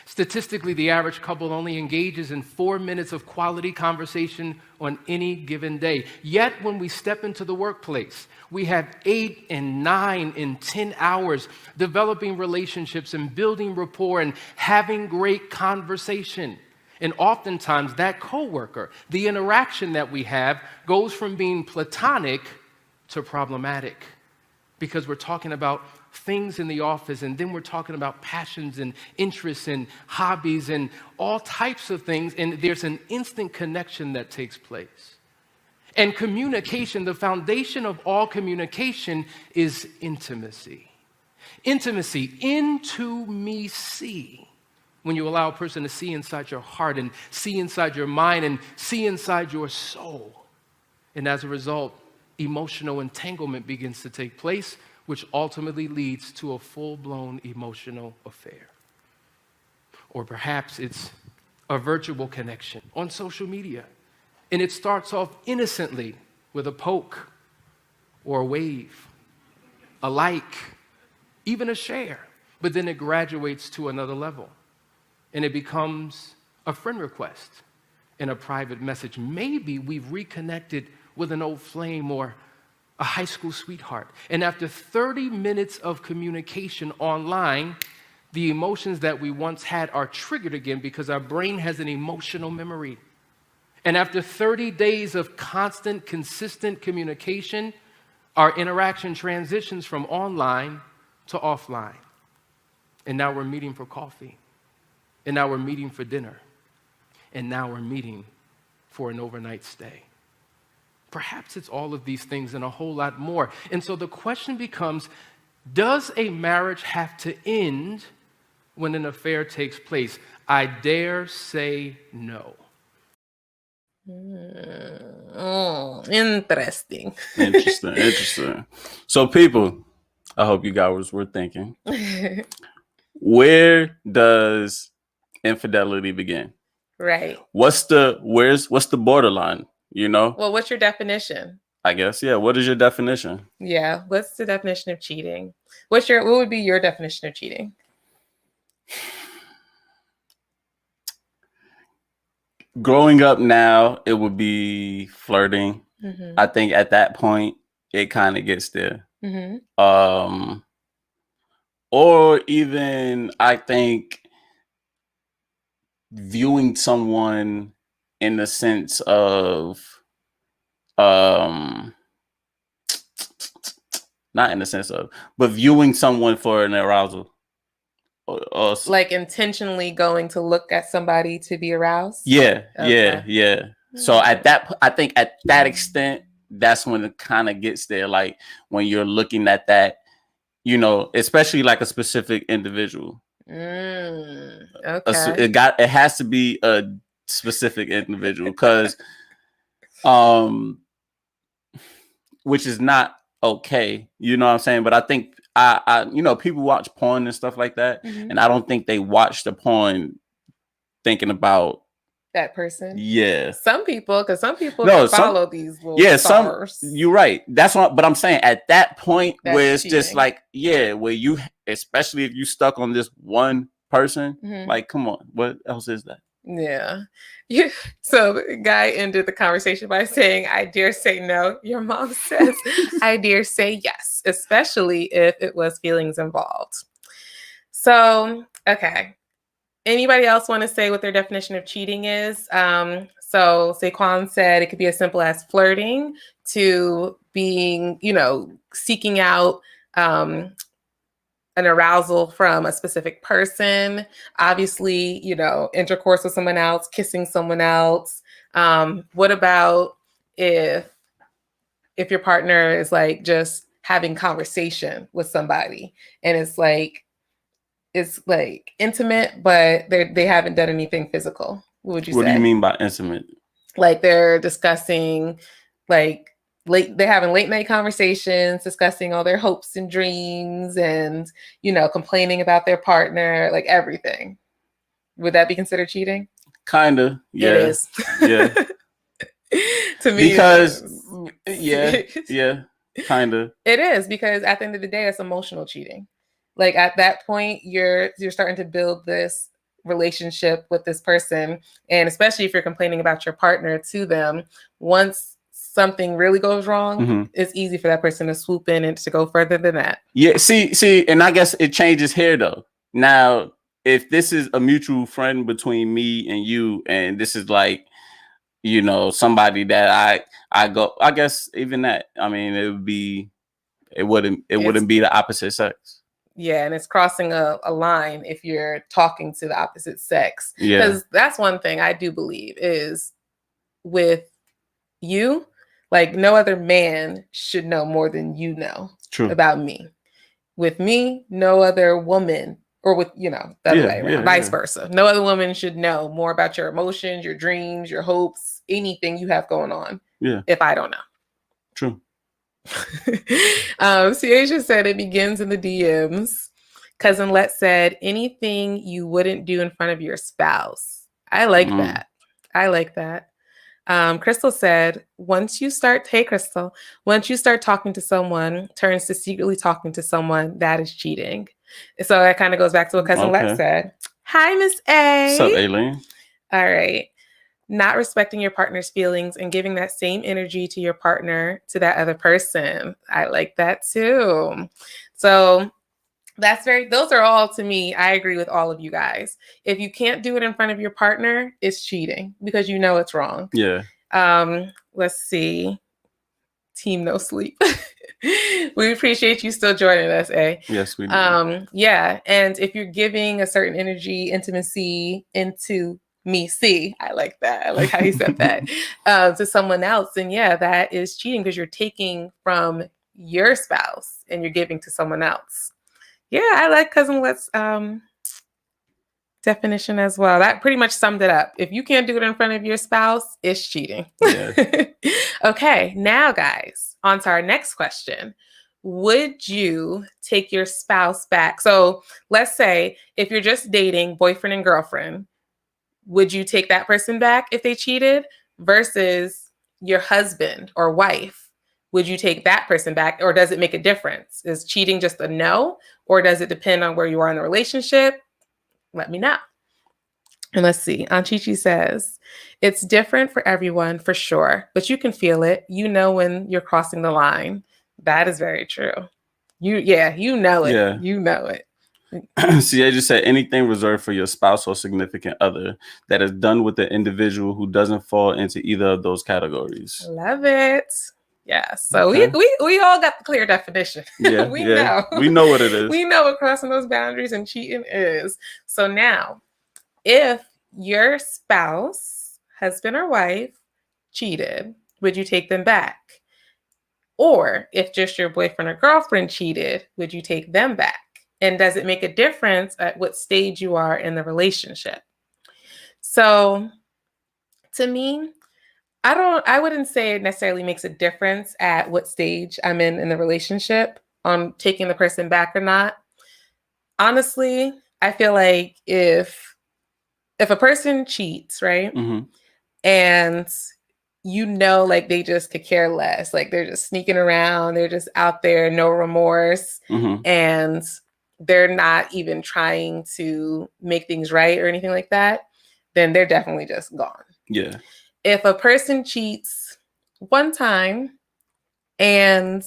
Statistically, the average couple only engages in 4 minutes of quality conversation on any given day. Yet, when we step into the workplace, we have 8 and 9 and 10 hours developing relationships and building rapport and having great conversation. And oftentimes, that coworker, the interaction that we have, goes from being platonic to problematic because we're talking about things in the office, and then we're talking about passions and interests and hobbies and all types of things, and there's an instant connection that takes place. And communication, the foundation of all communication is intimacy. Intimacy, into me see. When you allow a person to see inside your heart and see inside your mind and see inside your soul. And as a result, emotional entanglement begins to take place, which ultimately leads to a full-blown emotional affair. Or perhaps it's a virtual connection on social media. And it starts off innocently with a poke or a wave, a like, even a share. But then it graduates to another level. And it becomes a friend request and a private message. Maybe we've reconnected with an old flame or a high school sweetheart. And after 30 minutes of communication online, the emotions that we once had are triggered again because our brain has an emotional memory. And after 30 days of constant, consistent communication, our interaction transitions from online to offline. And now we're meeting for coffee. And now we're meeting for dinner. And now we're meeting for an overnight stay. Perhaps it's all of these things and a whole lot more. And so the question becomes, does a marriage have to end when an affair takes place? I dare say no. Interesting. Interesting. So people, I hope you guys were thinking. Where does infidelity begin? Right. What's the borderline? You know? Well, what's your definition? I guess, yeah. What is your definition? Yeah. What's the definition of cheating? What would be your definition of cheating? Growing up now, it would be flirting. Mm-hmm. I think at that point, it kind of gets there. Mm-hmm. Or even, I think, viewing someone in the sense of, not in the sense of, but viewing someone for an arousal. Like intentionally going to look at somebody to be aroused? Yeah, okay. yeah. So I think at that extent, that's when it kind of gets there. Like when you're looking at that, you know, especially like a specific individual. Okay. It has to be a specific individual because which is not okay, you know what I'm saying? But I think I you know, people watch porn and stuff like that, mm-hmm. and I don't think they watch the porn thinking about that person. Yeah, some people follow these little stars. You're right. That's what. But I'm saying at that point where it's cheating. Just like where you, especially if you stuck on this one person, mm-hmm. like come on, what else is that? Yeah. So the guy ended the conversation by saying, I dare say no. Your mom says, I dare say yes, especially if it was feelings involved. So, okay. Anybody else want to say what their definition of cheating is? So Saquon said it could be as simple as flirting to being, seeking out an arousal from a specific person. Obviously, intercourse with someone else, kissing someone else. What about if your partner is like just having conversation with somebody and it's like intimate, but they haven't done anything physical? What would you say? What do you mean by intimate? Like they're discussing they're having late night conversations, discussing all their hopes and dreams and, complaining about their partner, like everything. Would that be considered cheating? Kinda. Yeah. It is. Yeah. To me, because kinda. It is, because at the end of the day, it's emotional cheating. Like at that point, you're starting to build this relationship with this person, and especially if you're complaining about your partner to them, once something really goes wrong, it's easy for that person to swoop in and to go further than that. Yeah, see, and I guess it changes here though. Now, if this is a mutual friend between me and you, and this is like, somebody that I go, I guess even that, I mean, it wouldn't be the opposite sex. Yeah, and it's crossing a line if you're talking to the opposite sex. Yeah. Because that's one thing I do believe is with you, like no other man should know more than you know about me. With me, no other woman, or with, the other way around, vice versa. No other woman should know more about your emotions, your dreams, your hopes, anything you have going on. Yeah. If I don't know. True. Ciacia said it begins in the DMs. Cousin Let said anything you wouldn't do in front of your spouse. I like that. I like that. Crystal said, once you start talking to someone, turns to secretly talking to someone, that is cheating. So that kind of goes back to what Cousin Let said. Hi, Miss A. What's up, Aileen? All right. Not respecting your partner's feelings and giving that same energy to your partner, to that other person. I like that too. So those are all, to me, I agree with all of you guys. If you can't do it in front of your partner, it's cheating because you know it's wrong. Yeah. Let's see. Team No Sleep. We appreciate you still joining us, eh? Yes, we do. Yeah. And if you're giving a certain energy, intimacy into me, see, I like that. I like how you said that. To someone else, then yeah, that is cheating because you're taking from your spouse and you're giving to someone else. Yeah, I like Cousin Let's definition as well. That pretty much summed it up. If you can't do it in front of your spouse, it's cheating. Yeah. Okay, now guys, on to our next question. Would you take your spouse back? So let's say if you're just dating boyfriend and girlfriend, would you take that person back if they cheated versus your husband or wife? Would you take that person back, or does it make a difference? Is cheating just a no, or does it depend on where you are in the relationship? Let me know. And let's see. Aunt Chi-Chi says, it's different for everyone for sure, but you can feel it. You know when you're crossing the line. That is very true. You know it. Yeah. You know it. See, I just said anything reserved for your spouse or significant other that is done with the individual who doesn't fall into either of those categories. Love it. Yeah. So we all got the clear definition. Yeah, we know. We know what it is. We know what crossing those boundaries and cheating is. So now, if your spouse, husband or wife, cheated, would you take them back? Or if just your boyfriend or girlfriend cheated, would you take them back? And does it make a difference at what stage you are in the relationship? So to me, I wouldn't say it necessarily makes a difference at what stage I'm in the relationship on taking the person back or not. Honestly, I feel like if a person cheats, right? Mm-hmm. And like they just could care less, like they're just sneaking around, they're just out there, no remorse, and they're not even trying to make things right or anything like that, then they're definitely just gone. Yeah. If a person cheats one time and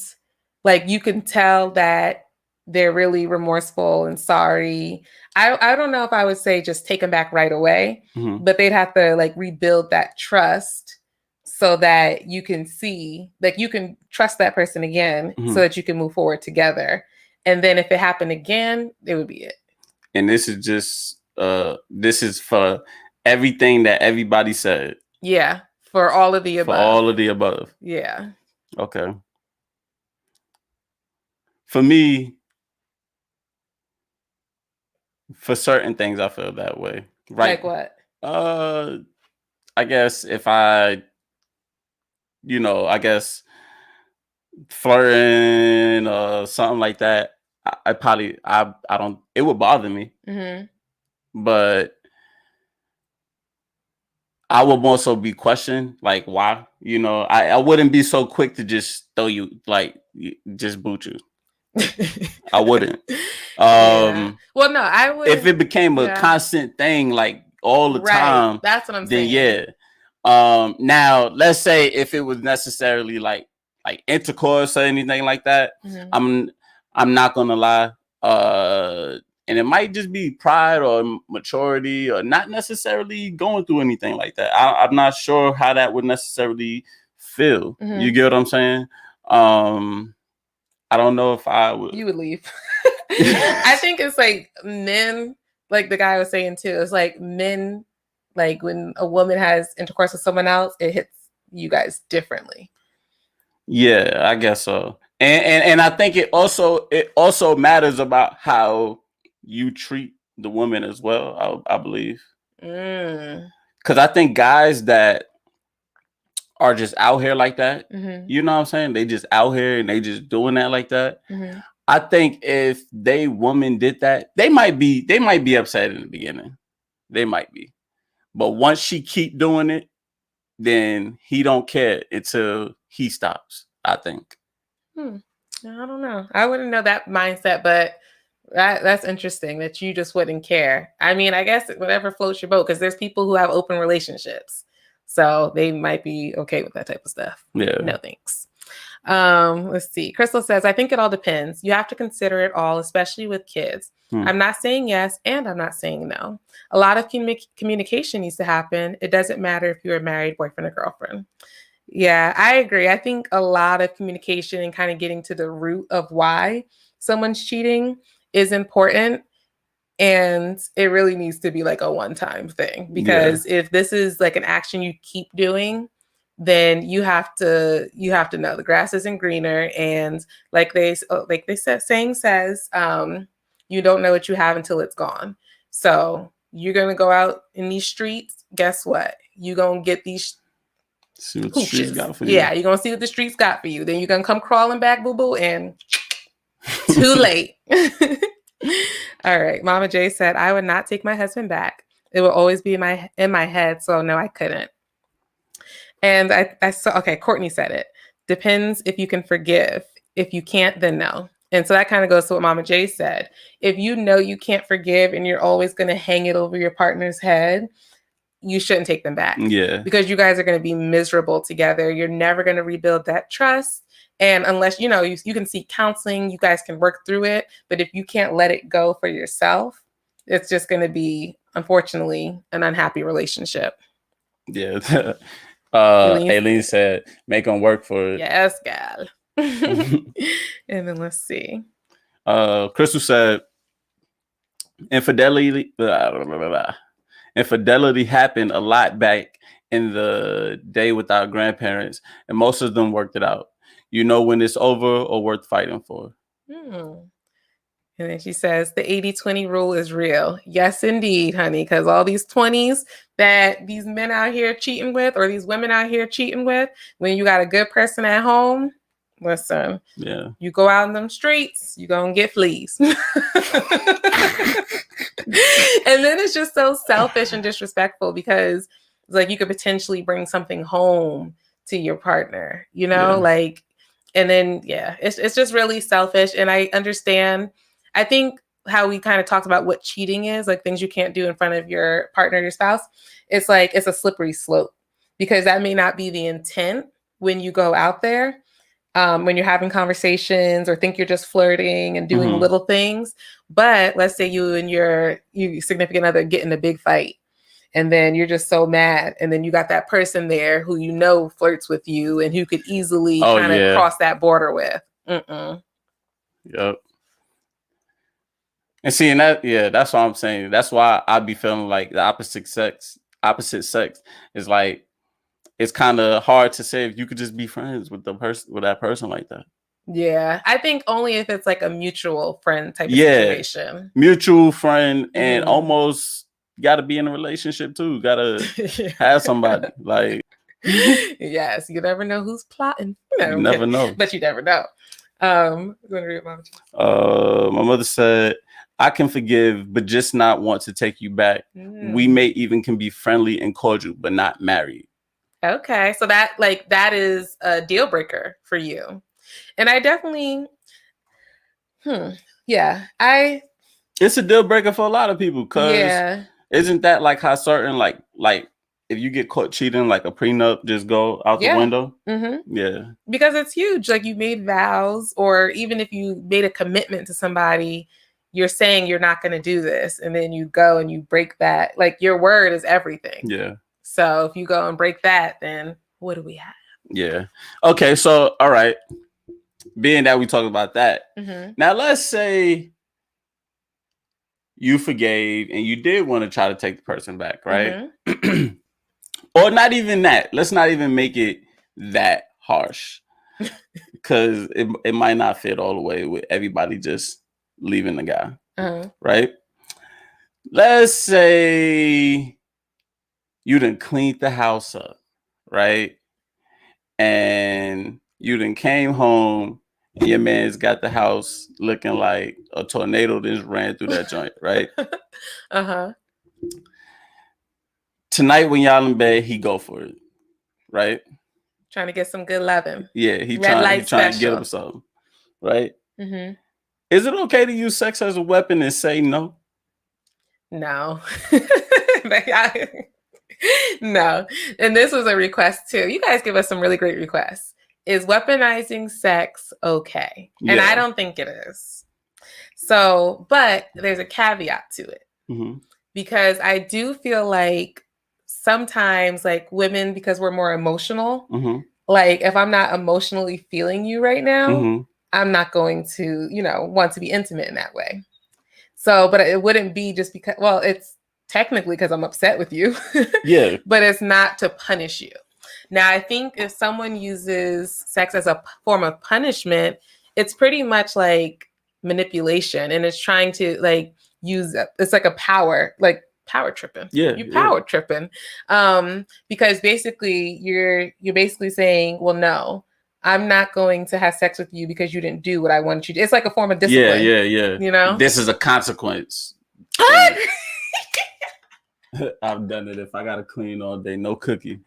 like you can tell that they're really remorseful and sorry, I don't know if I would say just take them back right away, but they'd have to like rebuild that trust so that you can see, like you can trust that person again so that you can move forward together. And then if it happened again, it would be it. And this is just this is for everything that everybody said. Yeah, for all of the above. For all of the above. Yeah. Okay. For me, for certain things, I feel that way. Right. Like what? I guess if I guess flirting or something like that, I probably I don't. It would bother me, but I would also be questioned, like why. I wouldn't be so quick to just throw you, like just boot you. I wouldn't. Yeah. Well, no, I would. If it became a constant thing, like all the time, that's what I'm then saying. Yeah. Now, let's say if it was necessarily like intercourse or anything like that, I'm not gonna lie. And it might just be pride or maturity or not necessarily going through anything like that. I'm not sure how that would necessarily feel. You get what I'm saying? I don't know if I would. You would leave. I think it's like men, like the guy was saying too, it's like men, like when a woman has intercourse with someone else, it hits you guys differently. Yeah, I guess so. And I think it also matters about how you treat the woman as well, I believe. Because I think guys that are just out here like that, you know what I'm saying? They just out here and they just doing that like that. I think if they woman did that, they might be upset in the beginning. They might be. But once she keep doing it, then he don't care until he stops, I think. I don't know. I wouldn't know that mindset, but that's interesting that you just wouldn't care. I mean, I guess whatever floats your boat, because there's people who have open relationships. So they might be okay with that type of stuff. Yeah. No thanks. Let's see. Crystal says, I think it all depends. You have to consider it all, especially with kids. I'm not saying yes, and I'm not saying no. A lot of communication needs to happen. It doesn't matter if you're a married boyfriend or girlfriend. Yeah, I agree. I think a lot of communication and kind of getting to the root of why someone's cheating is important. And it really needs to be like a one-time thing, because if this is like an action you keep doing, then you have to know the grass isn't greener. And like they said, saying says, you don't know what you have until it's gone. So you're going to go out in these streets. Guess what? You're going to get these see what the streets got for you. Yeah, you're going to see what the streets got for you. Then you're going to come crawling back, boo-boo, and too late. All right. Mama J said, I would not take my husband back. It will always be in my head. So no, I couldn't. And I saw, okay, Courtney said it. Depends if you can forgive. If you can't, then no. And so that kind of goes to what Mama J said. If you know you can't forgive and you're always going to hang it over your partner's head, you shouldn't take them back. Yeah. Because you guys are going to be miserable together. You're never going to rebuild that trust. And unless, you can seek counseling, you guys can work through it. But if you can't let it go for yourself, it's just going to be, unfortunately, an unhappy relationship. Yeah. Aileen said, make them work for it. Yes, gal. And then let's see. Crystal said, infidelity happened a lot back in the day with our grandparents, and most of them worked it out. You know when it's over or worth fighting for. And then she says, the 80-20 rule is real. Yes, indeed, honey, because all these 20s that these men out here cheating with, or these women out here cheating with, when you got a good person at home, listen, you go out in them streets, you're going to get fleas. And then it's just so selfish and disrespectful, because it's like you could potentially bring something home to your partner, like, and then, it's just really selfish. And I understand. I think how we kind of talked about what cheating is, like things you can't do in front of your partner, your spouse. It's like, it's a slippery slope because that may not be the intent when you go out there, when you're having conversations or think you're just flirting and doing little things. But let's say you and your significant other get in a big fight. And then you're just so mad. And then you got that person there who you know flirts with you and who could easily kind of cross that border with. Yep. And seeing that, that's what I'm saying. That's why I be feeling like the opposite sex is like, it's kind of hard to say if you could just be friends with that person like that. Yeah, I think only if it's like a mutual friend type of situation. Mutual friend, and almost got to be in a relationship too. Got to have somebody like. Yes, you never know who's plotting. You never know, but you never know. You want to read Mama? My mother said, "I can forgive, but just not want to take you back. We may even can be friendly and cordial, but not married." Okay, so that is a deal breaker for you. And I definitely, it's a deal breaker for a lot of people, because isn't that like how certain like if you get caught cheating, like a prenup just go out the window? Yeah, because it's huge. Like, you made vows, or even if you made a commitment to somebody, you're saying you're not going to do this, and then you go and you break that. Like, your word is everything. Yeah. So if you go and break that, then what do we have? Yeah. Okay. So, all right. Being that we talked about that, now let's say you forgave and you did want to try to take the person back, right? Or not even that. Let's not even make it that harsh, because it might not fit all the way with everybody just leaving the guy, right? Let's say you done cleaned the house up, right? And you done came home and your man's got the house looking like a tornado just ran through that joint, right? Tonight when y'all in bed, he go for it, right? Trying to get some good loving. Yeah, he trying to get him something, right? Is it okay to use sex as a weapon and say no? No. No. And this was a request too. You guys give us some really great requests. Is weaponizing sex okay? Yeah. And I don't think it is. So, but there's a caveat to it. Because I do feel like sometimes, like, women, because we're more emotional, like, if I'm not emotionally feeling you right now, I'm not going to, want to be intimate in that way. So, but it wouldn't be just because, well, it's technically because I'm upset with you. Yeah. But it's not to punish you. Now, I think if someone uses sex as a form of punishment, it's pretty much like manipulation, and it's trying to like use, it's like a power tripping. Yeah. You're power tripping. Because basically you're basically saying, well, no, I'm not going to have sex with you because you didn't do what I wanted you to. It's like a form of discipline. Yeah. This is a consequence. I've done it. If I gotta clean all day, no cookie.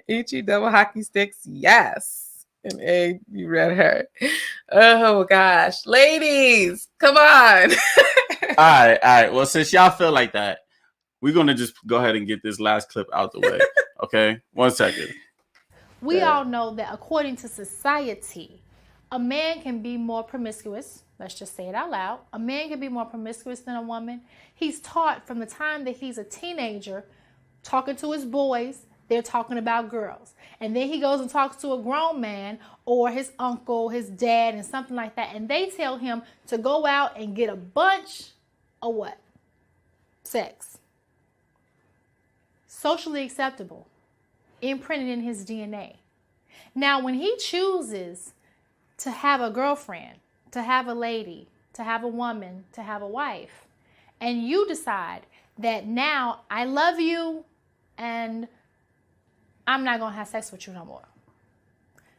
Eat you double hockey sticks, yes. And egg, you red hair. Oh gosh, ladies, come on. All right. Well, since y'all feel like that, we're gonna just go ahead and get this last clip out the way. Okay, 1 second. We all know that according to society, a man can be more promiscuous. Let's just say it out loud. A man can be more promiscuous than a woman. He's taught from the time that he's a teenager, talking to his boys, they're talking about girls. And then he goes and talks to a grown man or his uncle, his dad, and something like that. And they tell him to go out and get a bunch of what? Sex. Socially acceptable. Imprinted in his DNA. Now, when he chooses to have a girlfriend, to have a lady, to have a woman, to have a wife, and you decide that now I love you and I'm not going to have sex with you no more.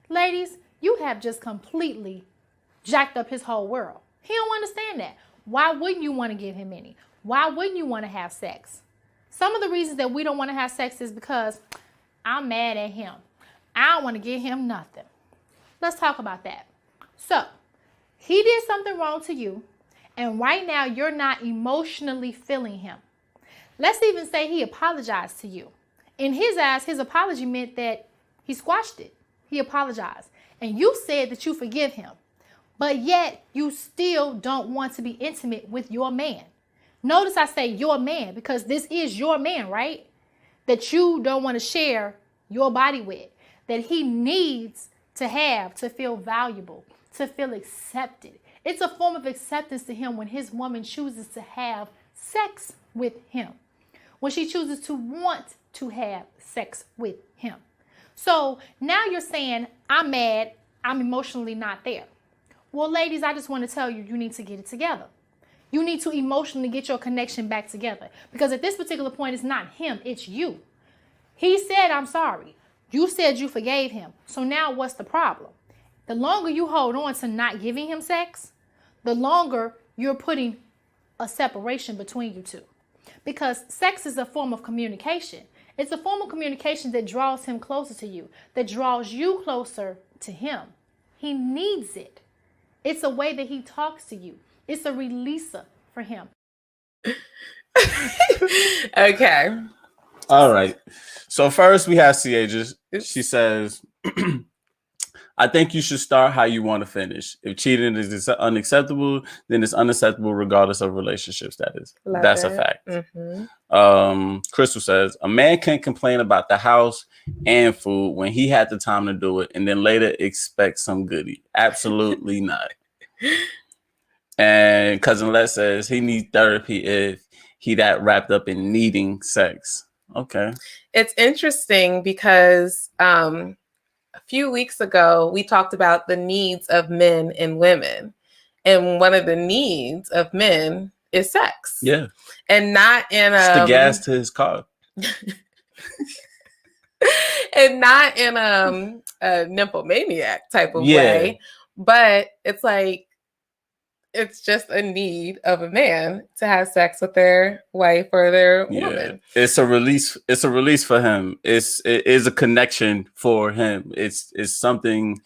Ladies, you have just completely jacked up his whole world. He don't understand that. Why wouldn't you want to give him any? Why wouldn't you want to have sex? Some of the reasons that we don't want to have sex is because I'm mad at him. I don't want to give him nothing. Let's talk about that. So, He did something wrong to you, and right now you're not emotionally feeling him. Let's even say he apologized to you. In his eyes, his apology meant that he squashed it. He apologized. And you said that you forgive him. But yet, you still don't want to be intimate with your man. Notice I say your man, because this is your man, right? That you don't want to share your body with. That he needs to have to feel valuable, to feel accepted. It's a form of acceptance to him when his woman chooses to have sex with him. When she chooses to want to have sex with him. So now you're saying, I'm mad, I'm emotionally not there. Well, ladies, I just want to tell you, you need to get it together. You need to emotionally get your connection back together. Because at this particular point, it's not him, it's you. He said, I'm sorry. You said you forgave him. So now what's the problem? The longer you hold on to not giving him sex, the longer you're putting a separation between you two. Because sex is a form of communication. It's a form of communication that draws him closer to you, that draws you closer to him. He needs it. It's a way that he talks to you. It's a releaser for him. Okay. All right. So first we have Ciages. She says, I think you should start how you want to finish. If cheating is unacceptable, then it's unacceptable regardless of relationship status. That's a fact. Crystal says, a man can't complain about the house and food when he had the time to do it and then later expect some goodie. Absolutely not. And Cousin Les says he needs therapy if he that wrapped up in needing sex. Okay. It's interesting because a few weeks ago, we talked about the needs of men and women. And one of the needs of men is sex. Yeah. And not in it's the gas to his car. And not in a nymphomaniac type of way. But it's like, it's just a need of a man to have sex with their wife or their woman. It's a release. It's a release for him. It is a connection for him. It's something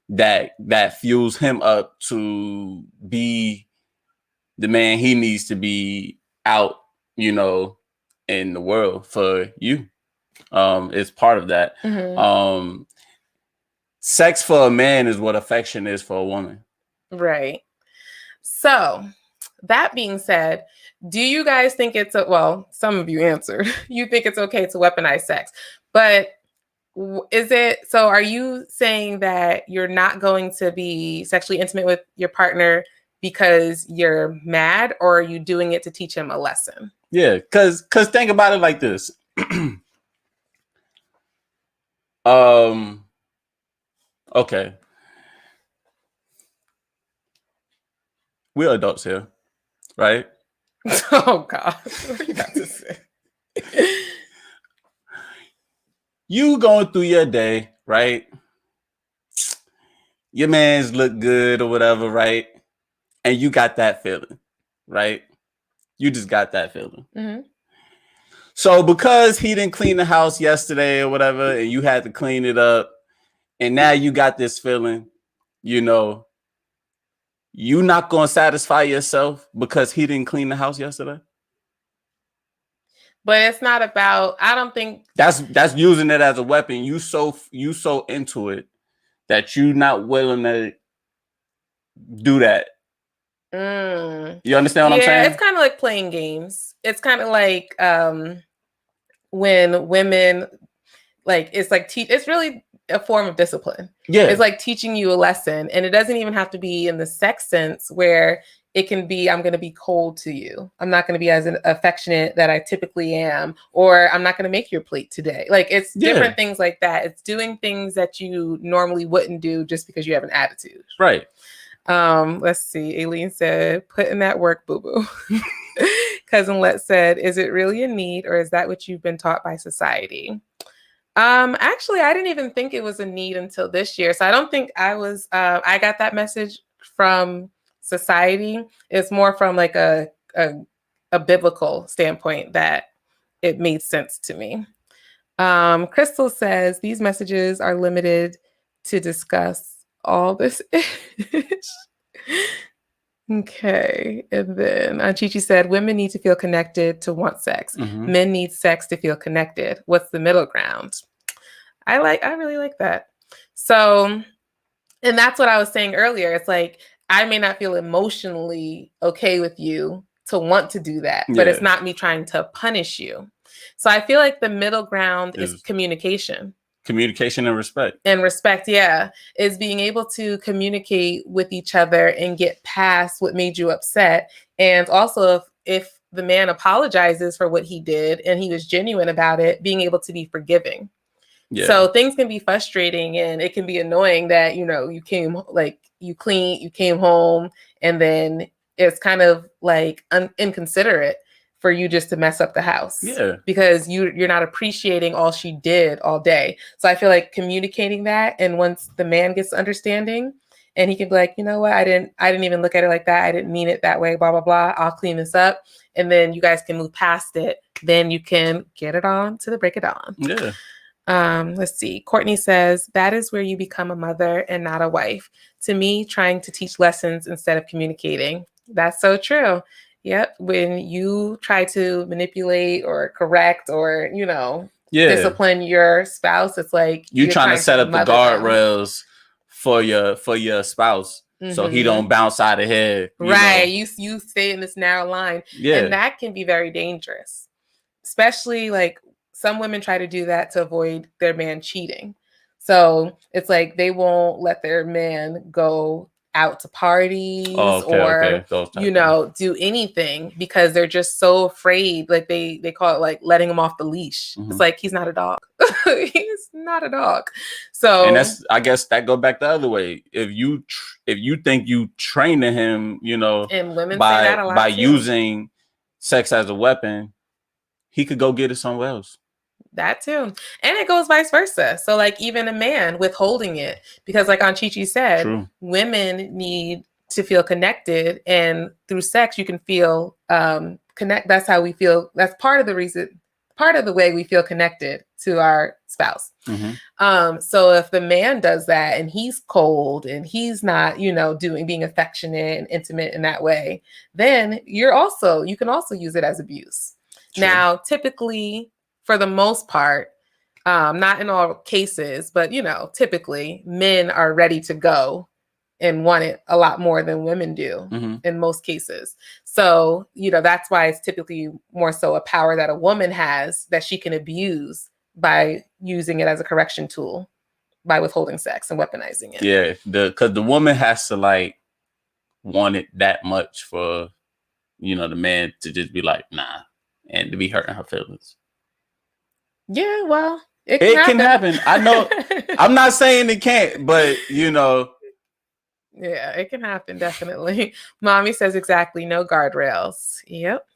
that fuels him up to be the man he needs to be out, in the world for you. It's part of that. Mm-hmm. Sex for a man is what affection is for a woman. Right. So, that being said, do you guys think some of you answered, you think it's okay to weaponize sex, but are you saying that you're not going to be sexually intimate with your partner because you're mad, or are you doing it to teach him a lesson? Yeah, because think about it like this. Okay. We're adults here, right? Oh God, what are you about to say? You going through your day, right? Your man's look good or whatever, right? And you got that feeling, right? You just got that feeling. Mm-hmm. So because he didn't clean the house yesterday or whatever, and you had to clean it up, and now you got this feeling, you not gonna satisfy yourself because he didn't clean the house yesterday. But it's not about. I don't think that's using it as a weapon. You so into it that you not willing to do that. You understand what I'm saying? It's kind of like playing games. It's kind of like when women it's really a form of discipline. Yeah. It's like teaching you a lesson, and it doesn't even have to be in the sex sense where it can be, I'm going to be cold to you. I'm not going to be as affectionate that I typically am, or I'm not going to make your plate today. Like it's different things like that. It's doing things that you normally wouldn't do just because you have an attitude. Right. Let's see. Aileen said, put in that work, boo-boo. Cousin Let said, is it really a need, or is that what you've been taught by society? Actually, I didn't even think it was a need until this year. So I don't think I got that message from society. It's more from like a biblical standpoint that it made sense to me. Crystal says, these messages are limited to discuss all this. Okay. And then Chichi said, women need to feel connected to want sex. Men need sex to feel connected. What's the middle ground? I really like that. So, and that's what I was saying earlier. It's like, I may not feel emotionally okay with you to want to do that, but it's not me trying to punish you. So I feel like the middle ground is communication. Communication and respect. And respect, is being able to communicate with each other and get past what made you upset. And also, if the man apologizes for what he did and he was genuine about it, being able to be forgiving. Yeah. So things can be frustrating and it can be annoying that, you came you came home and then it's kind of like inconsiderate for you just to mess up the house. Yeah. Because you're not appreciating all she did all day. So I feel like communicating that, and once the man gets understanding and he can be like, you know what, I didn't even look at it like that. I didn't mean it that way, blah, blah, blah. I'll clean this up. And then you guys can move past it. Then you can get it on to the break it on. Yeah. Let's see. Courtney says, that is where you become a mother and not a wife. To me, trying to teach lessons instead of communicating. That's so true. Yep. When you try to manipulate or correct or, discipline your spouse, it's like you're trying to set up the guardrails for your spouse so he don't bounce out of here. Right. You stay in this narrow line. Yeah. And that can be very dangerous, especially like some women try to do that to avoid their man cheating. So it's like they won't let their man go out to parties or do anything because they're just so afraid. Like they call it like letting him off the leash. It's like he's not a dog. He's not a dog. So, and I guess that go back the other way. If you think you training him, and women say that a lot by too. using sex as a weapon, he could go get it somewhere else. That too. And it goes vice versa. So like even a man withholding it, because like Aunt Chichi said, True. Women need to feel connected, and through sex you can feel connect. That's how we feel. That's part of the way we feel connected to our spouse. So if the man does that and he's cold and he's not, being affectionate and intimate in that way, then you can also use it as abuse. True. Now, typically, for the most part, not in all cases, but, typically men are ready to go and want it a lot more than women do in most cases. So, that's why it's typically more so a power that a woman has that she can abuse by using it as a correction tool, by withholding sex and weaponizing it. Yeah, because the woman has to like want it that much for, the man to just be like, nah, and to be hurting her feelings. Yeah, well, it can happen. I know. I'm not saying it can't, but Yeah, it can happen, definitely. Mommy says exactly, no guardrails. Yep.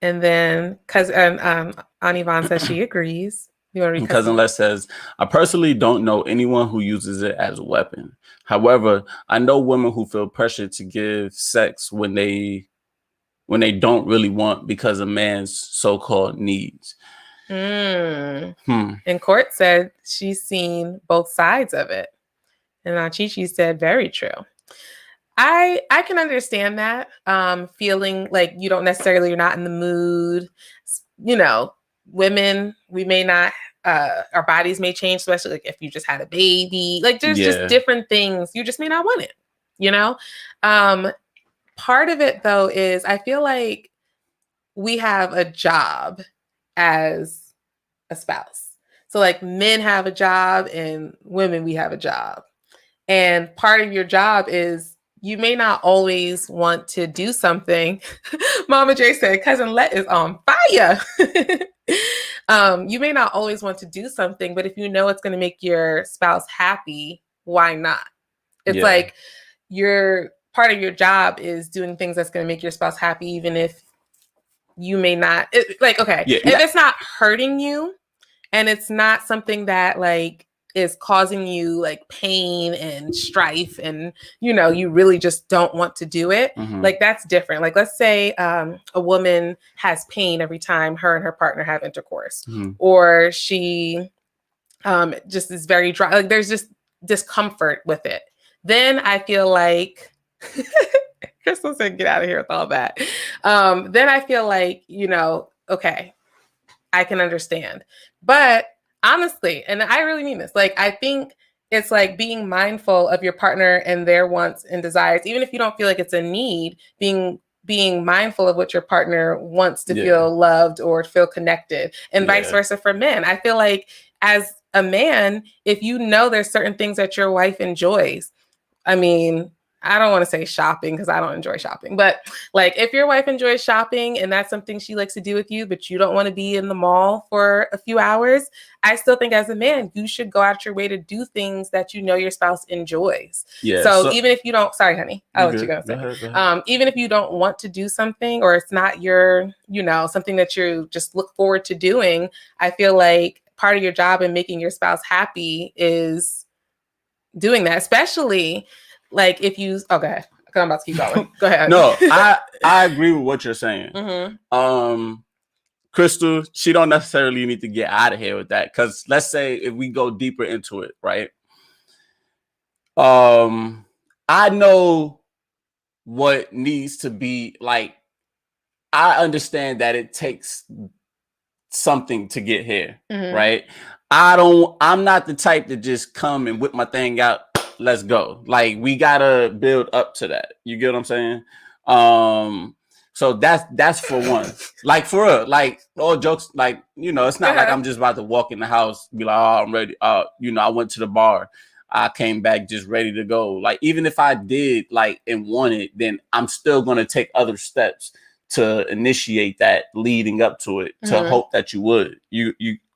And then Aunt Yvonne says she agrees. You want to read Cousin Les says, I personally don't know anyone who uses it as a weapon. However, I know women who feel pressure to give sex when they don't really want because of man's so-called needs. And Court said she's seen both sides of it. And Aunt Chichi said, very true. I can understand that. Feeling like you're not in the mood. Women, we may not, our bodies may change, especially like if you just had a baby. Like there's just different things. You just may not want it, Part of it though is I feel like we have a job as a spouse. So like men have a job and women, we have a job. And part of your job is you may not always want to do something. Mama J said, Cousin Let is on fire. You may not always want to do something, but if you know it's going to make your spouse happy, why not? It's like part of your job is doing things that's going to make your spouse happy, even if you may not. If it's not hurting you and it's not something that like is causing you like pain and strife and you really just don't want to do it, like that's different. Like let's say a woman has pain every time her and her partner have intercourse, or she just is very dry, like there's just discomfort with it. Then I feel like Crystal said, get out of here with all that. Then I feel like, okay, I can understand. But honestly, and I really mean this, like, I think it's like being mindful of your partner and their wants and desires, even if you don't feel like it's a need, being mindful of what your partner wants to feel loved or feel connected, and vice versa for men. I feel like as a man, if you know there's certain things that your wife enjoys, I mean, I don't want to say shopping because I don't enjoy shopping, but like if your wife enjoys shopping and that's something she likes to do with you, but you don't want to be in the mall for a few hours, I still think as a man, you should go out your way to do things that you know your spouse enjoys. Yeah. So even if you don't, sorry, honey, I'll let you go. Go ahead. Even if you don't want to do something or it's not your, something that you just look forward to doing, I feel like part of your job in making your spouse happy is doing that, especially like if you okay, I'm about to keep going. Go ahead. No, I agree with what you're saying. Crystal, she don't necessarily need to get out of here with that, because let's say if we go deeper into it, right? I know what needs to be like. I understand that it takes something to get here, right? I'm not the type to just come and whip my thing out. Let's go. Like, we gotta build up to that. You get what I'm saying? So that's for one. Like, for real, like, all jokes, like, it's not like I'm just about to walk in the house, be like, oh, I'm ready. I went to the bar, I came back just ready to go. Like, even if I did like and wanted, then I'm still gonna take other steps to initiate that leading up to it, to hope that you would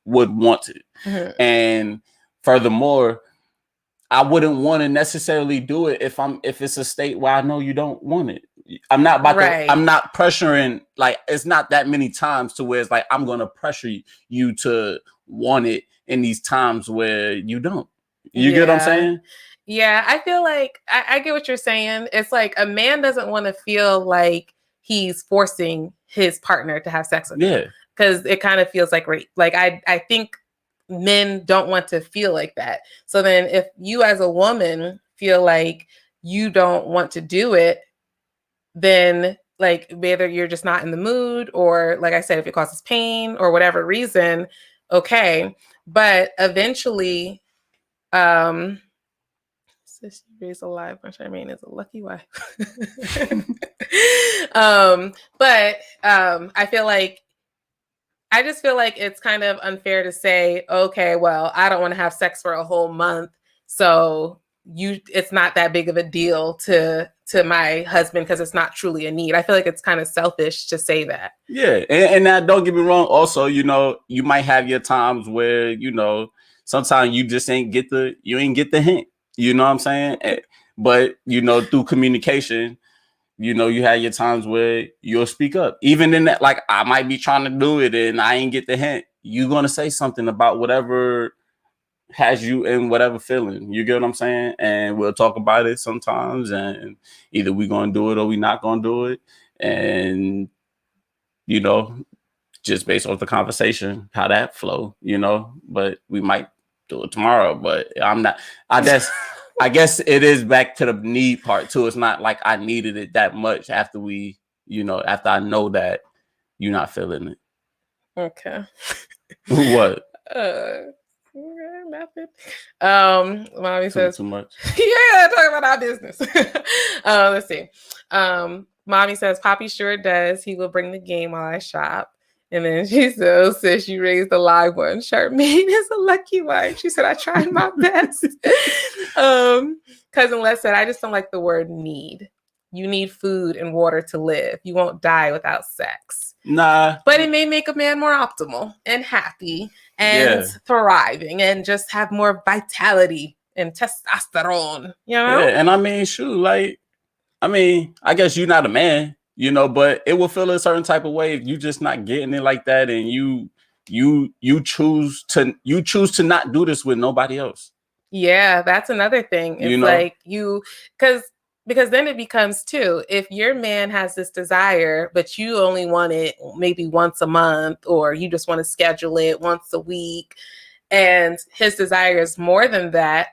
want it. And furthermore, I wouldn't want to necessarily do it if it's a state where I know you don't want it. I'm not about to, I'm not pressuring, like, it's not that many times to where it's like I'm gonna pressure you to want it in these times where you don't. You get what I'm saying? Yeah, I feel like I get what you're saying. It's like a man doesn't want to feel like he's forcing his partner to have sex with him, because it kind of feels like rape. Like I think men don't want to feel like that. So then if you as a woman feel like you don't want to do it, then like whether you're just not in the mood, or like I said, if it causes pain or whatever reason, okay. But eventually, sis, you raised a live bunch. I mean, it's a lucky wife. I just feel like it's kind of unfair to say, okay, well, I don't want to have sex for a whole month, so it's not that big of a deal to my husband because it's not truly a need. I feel like it's kind of selfish to say that. Yeah, and now don't get me wrong. Also, you might have your times where sometimes you just ain't get the hint. You know what I'm saying? But through communication, you have your times where you'll speak up. Even in that, like, I might be trying to do it and I ain't get the hint. You're gonna say something about whatever has you in whatever feeling. You get what I'm saying? And we'll talk about it sometimes, and either we gonna do it or we not gonna do it. And just based off the conversation, how that flow, but we might do it tomorrow. But I'm not. I guess it is back to the need part too. It's not like I needed it that much after after I know that you're not feeling it. Okay. What? Nothing. Mommy says too much. Yeah, talk about our business. Let's see. Mommy says Poppy sure does. He will bring the game while I shop. And then she says, you raised a live one. Charmaine is a lucky wife. She said, I tried my best. Cousin Les said, I just don't like the word need. You need food and water to live. You won't die without sex. Nah. But it may make a man more optimal and happy and thriving and just have more vitality and testosterone. Yeah, and I mean, shoot, like, I guess you're not a man. But it will feel a certain type of way if you just not getting it like that, and you choose to not do this with nobody else. Yeah, that's another thing. It's like because then it becomes too, if your man has this desire, but you only want it maybe once a month, or you just want to schedule it once a week, and his desire is more than that,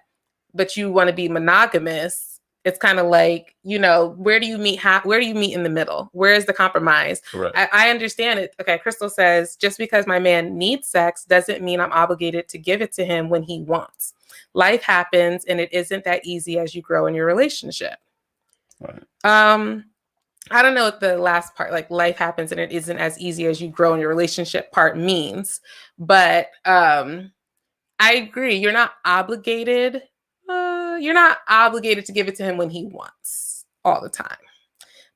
but you want to be monogamous, it's kind of like, you know, where do you meet? Where do you meet in the middle? Where is the compromise? Correct. I understand it. Okay, Crystal says, just because my man needs sex doesn't mean I'm obligated to give it to him when he wants. Life happens, and it isn't that easy as you grow in your relationship. Right. I don't know what the last part, like life happens and it isn't as easy as you grow in your relationship part means, but I agree. You're not obligated. You're not obligated to give it to him when he wants all the time.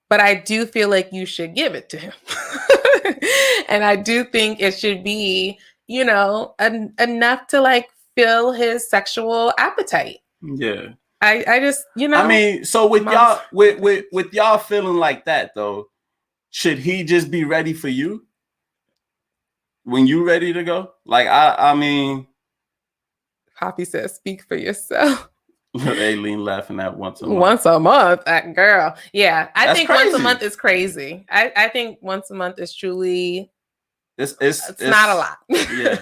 But I do feel like you should give it to him. And I do think it should be, you know, enough to like fill his sexual appetite. Yeah. I just, you know, I mean, so with y'all, with y'all feeling like that though, should he just be ready for you when you ready to go? Like, I mean, Poppy says, speak for yourself. Aileen laughing at once a month. Once a month, that girl. Yeah, I think crazy. Once a month is crazy. I think once a month is truly. It's not a lot. Yeah,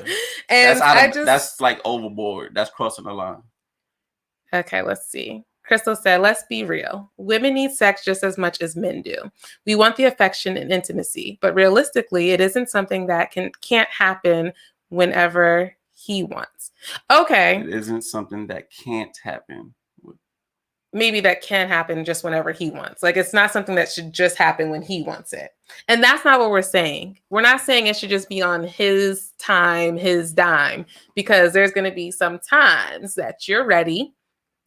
and that's like overboard. That's crossing the line. Okay, let's see. Crystal said, let's be real. Women need sex just as much as men do. We want the affection and intimacy, but realistically, it isn't something that can't happen whenever he wants. Okay. It isn't something that can't happen. Maybe that can happen just whenever he wants. Like, it's not something that should just happen when he wants it. And that's not what we're saying. We're not saying it should just be on his time, his dime, because there's going to be some times that you're ready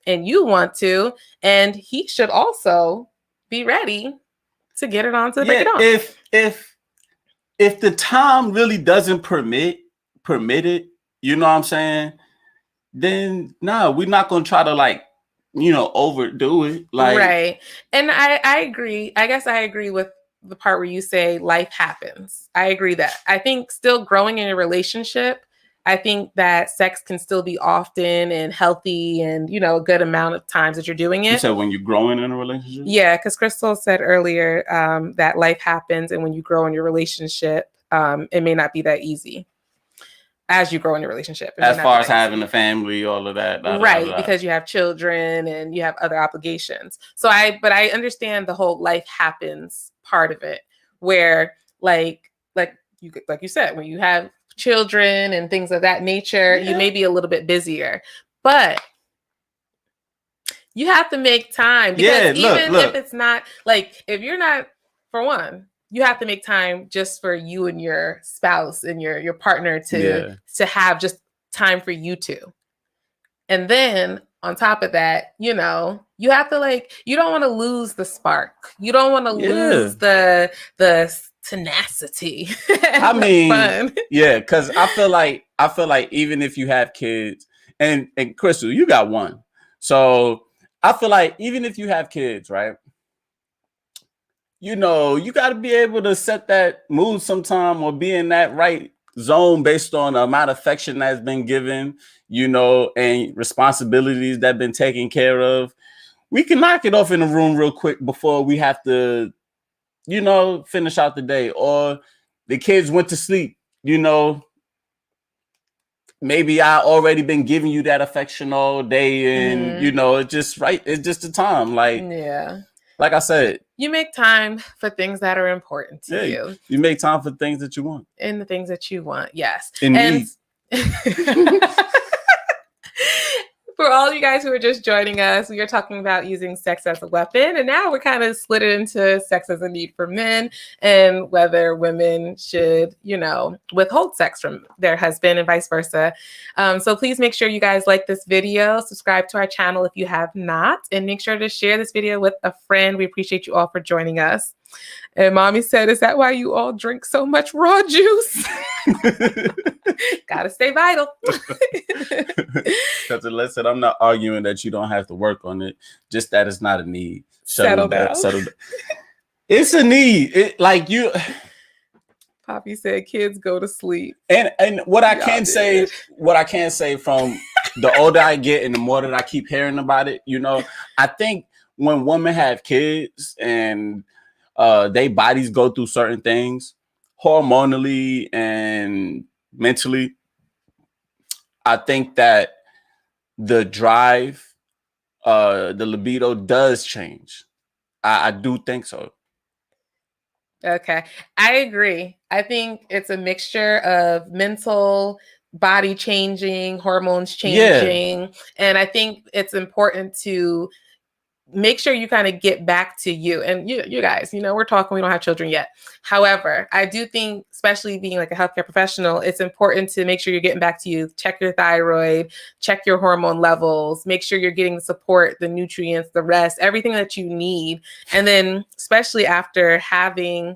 and you want to, and he should also be ready to get it on to break it on. If the time really doesn't permit it, you know what I'm saying? Then no, we're not gonna try to like, you know, overdo it. Like, right. And I agree. I guess I agree with the part where you say life happens. I agree that. I think still growing in a relationship, I think that sex can still be often and healthy and, you know, a good amount of times that you're doing it. You said when you're growing in a relationship? Yeah, because Crystal said earlier that life happens, and when you grow in your relationship, it may not be that easy. As you grow in your relationship. As far as having a family, all of that. Right, because you have children and you have other obligations. But I understand the whole life happens part of it, where like you said, when you have children and things of that nature, you may be a little bit busier. But you have to make time, because even if it's not like, if you're not, for one, you have to make time just for you and your spouse and your partner to have just time for you two. And then on top of that, you know, you have to like, you don't want to lose the spark. You don't want to lose the tenacity. I mean, yeah, because I feel like even if you have kids, and Crystal, you got one. So I feel like even if you have kids, right? You know, you got to be able to set that mood sometime, or be in that right zone based on the amount of affection that's been given, you know, and responsibilities that have been taken care of. We can knock it off in the room real quick before we have to, you know, finish out the day, or the kids went to sleep, you know. Maybe I already been giving you that affection all day, and you know, it's just right. It's just the time. Like, yeah. Like I said, you make time for things that are important to you. You make time for things that you want. And the things that you want, yes. And for all you guys who are just joining us, we are talking about using sex as a weapon. And now we're kind of split it into sex as a need for men, and whether women should, you know, withhold sex from their husband and vice versa. So please make sure you guys like this video, subscribe to our channel if you have not, and make sure to share this video with a friend. We appreciate you all for joining us. And Mommy said, is that why you all drink so much raw juice? Gotta stay vital. Because listen, I'm not arguing that you don't have to work on it, just that it's not a need. Settle down. It's a need. Poppy said kids go to sleep. And what I can say from the older I get and the more that I keep hearing about it, you know, I think when women have kids and their bodies go through certain things hormonally and mentally, I think that the drive the libido does change. I do think so. Okay. I agree. I think it's a mixture of mental, body changing, hormones changing. Yeah. And I think it's important to make sure you kind of get back to you. And you guys, we're talking, we don't have children yet. However, I do think, especially being like a healthcare professional, it's important to make sure you're getting back to you. Check your thyroid, check your hormone levels, make sure you're getting the support, the nutrients, the rest, everything that you need. And then especially after having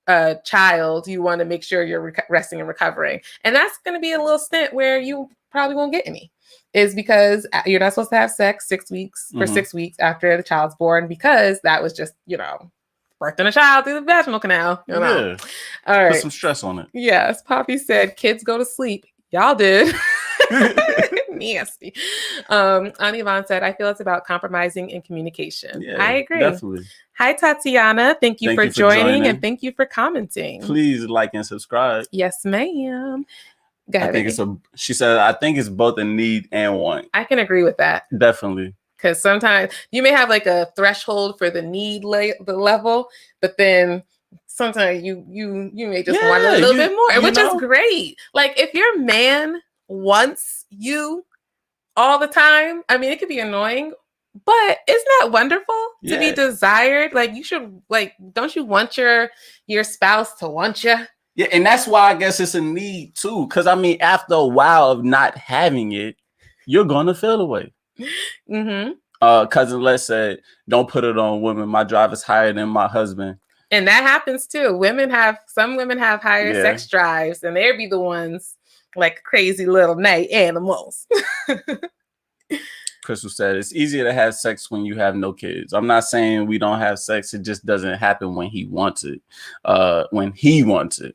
a child, you want to make sure you're resting and recovering. And that's going to be a little stint where you probably won't get any. Is because you're not supposed to have sex 6 weeks for 6 weeks after the child's born, because that was just, birthing a child through the vaginal canal. Yeah. All right. Put some stress on it. Yes. Poppy said, kids go to sleep. Y'all did. Nasty. Ani Yvonne said, I feel it's about compromising and communication. Yeah, I agree. Definitely. Hi, Tatiana. Thank you for joining and thank you for commenting. Please like and subscribe. Yes, ma'am. Go ahead, I think she said, I think it's both a need and want. I can agree with that. Definitely. Because sometimes you may have like a threshold for the need the level, but then sometimes you may just want a little bit more, which is great. Like if your man wants you all the time, I mean, it could be annoying, but isn't that wonderful to be desired? Like you should, don't you want your spouse to want you? Yeah, and that's why I guess it's a need too. Because I mean, after a while of not having it, you're gonna feel away. Cousin Les said, "Don't put it on women. My drive is higher than my husband." And that happens too. Some women have higher sex drives, and they'd be the ones like crazy little night animals. Crystal said, "It's easier to have sex when you have no kids." I'm not saying we don't have sex. It just doesn't happen when he wants it. When he wants it.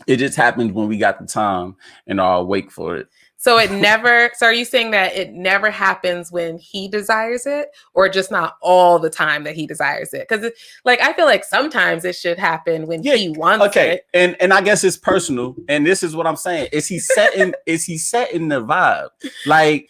It just happens when we got the time and are awake for it. So are you saying that it never happens when he desires it, or just not all the time that he desires it? Because I feel like sometimes it should happen when he wants it. And I guess it's personal. And this is what I'm saying. Is he setting the vibe? Like,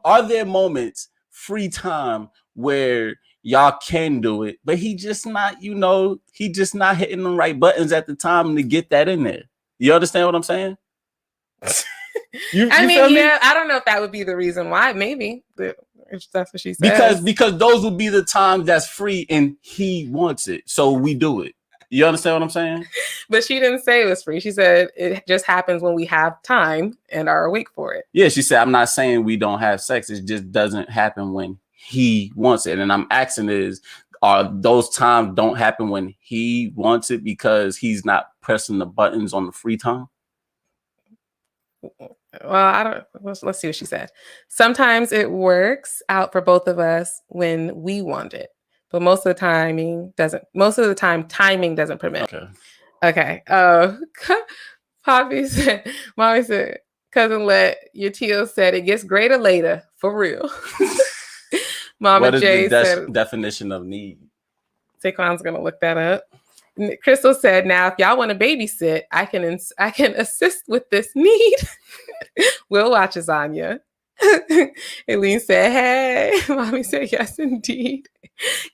are there moments, free time, where y'all can do it, but he just not hitting the right buttons at the time to get that in there. You understand what I'm saying? I don't know if that would be the reason why. Maybe if that's what she says. Because those would be the times that's free and he wants it, so we do it. You understand what I'm saying? But she didn't say it was free. She said it just happens when we have time and are awake for it. Yeah, she said, I'm not saying we don't have sex. It just doesn't happen when he wants it. And I'm asking are those times don't happen when he wants it because he's not pressing the buttons on the free time? Well, let's see what she said. Sometimes it works out for both of us when we want it, but most of the time timing doesn't permit. Okay. Mommy said, cousin your Tio said it gets greater later, for real. Mama what is J the said definition of need? Saquon's gonna look that up. Crystal said, now if y'all want to babysit, I can assist with this need. We'll watch Azania. Eileen said, hey. Mommy said, yes, indeed.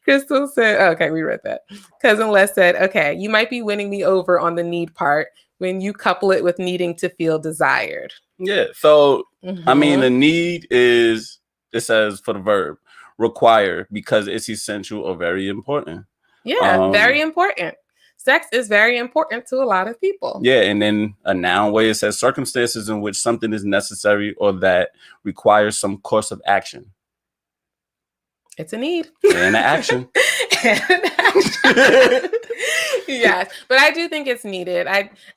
Crystal said, okay, we read that. Cousin Les said, okay, you might be winning me over on the need part when you couple it with needing to feel desired. Yeah. So, I mean, the need is, it says for the verb, require, because it's essential or very important. Yeah, very important. Sex is very important to a lot of people. Yeah, and then a noun way, it says circumstances in which something is necessary or that requires some course of action. It's a need. And an action. Yes, but I do think it's needed.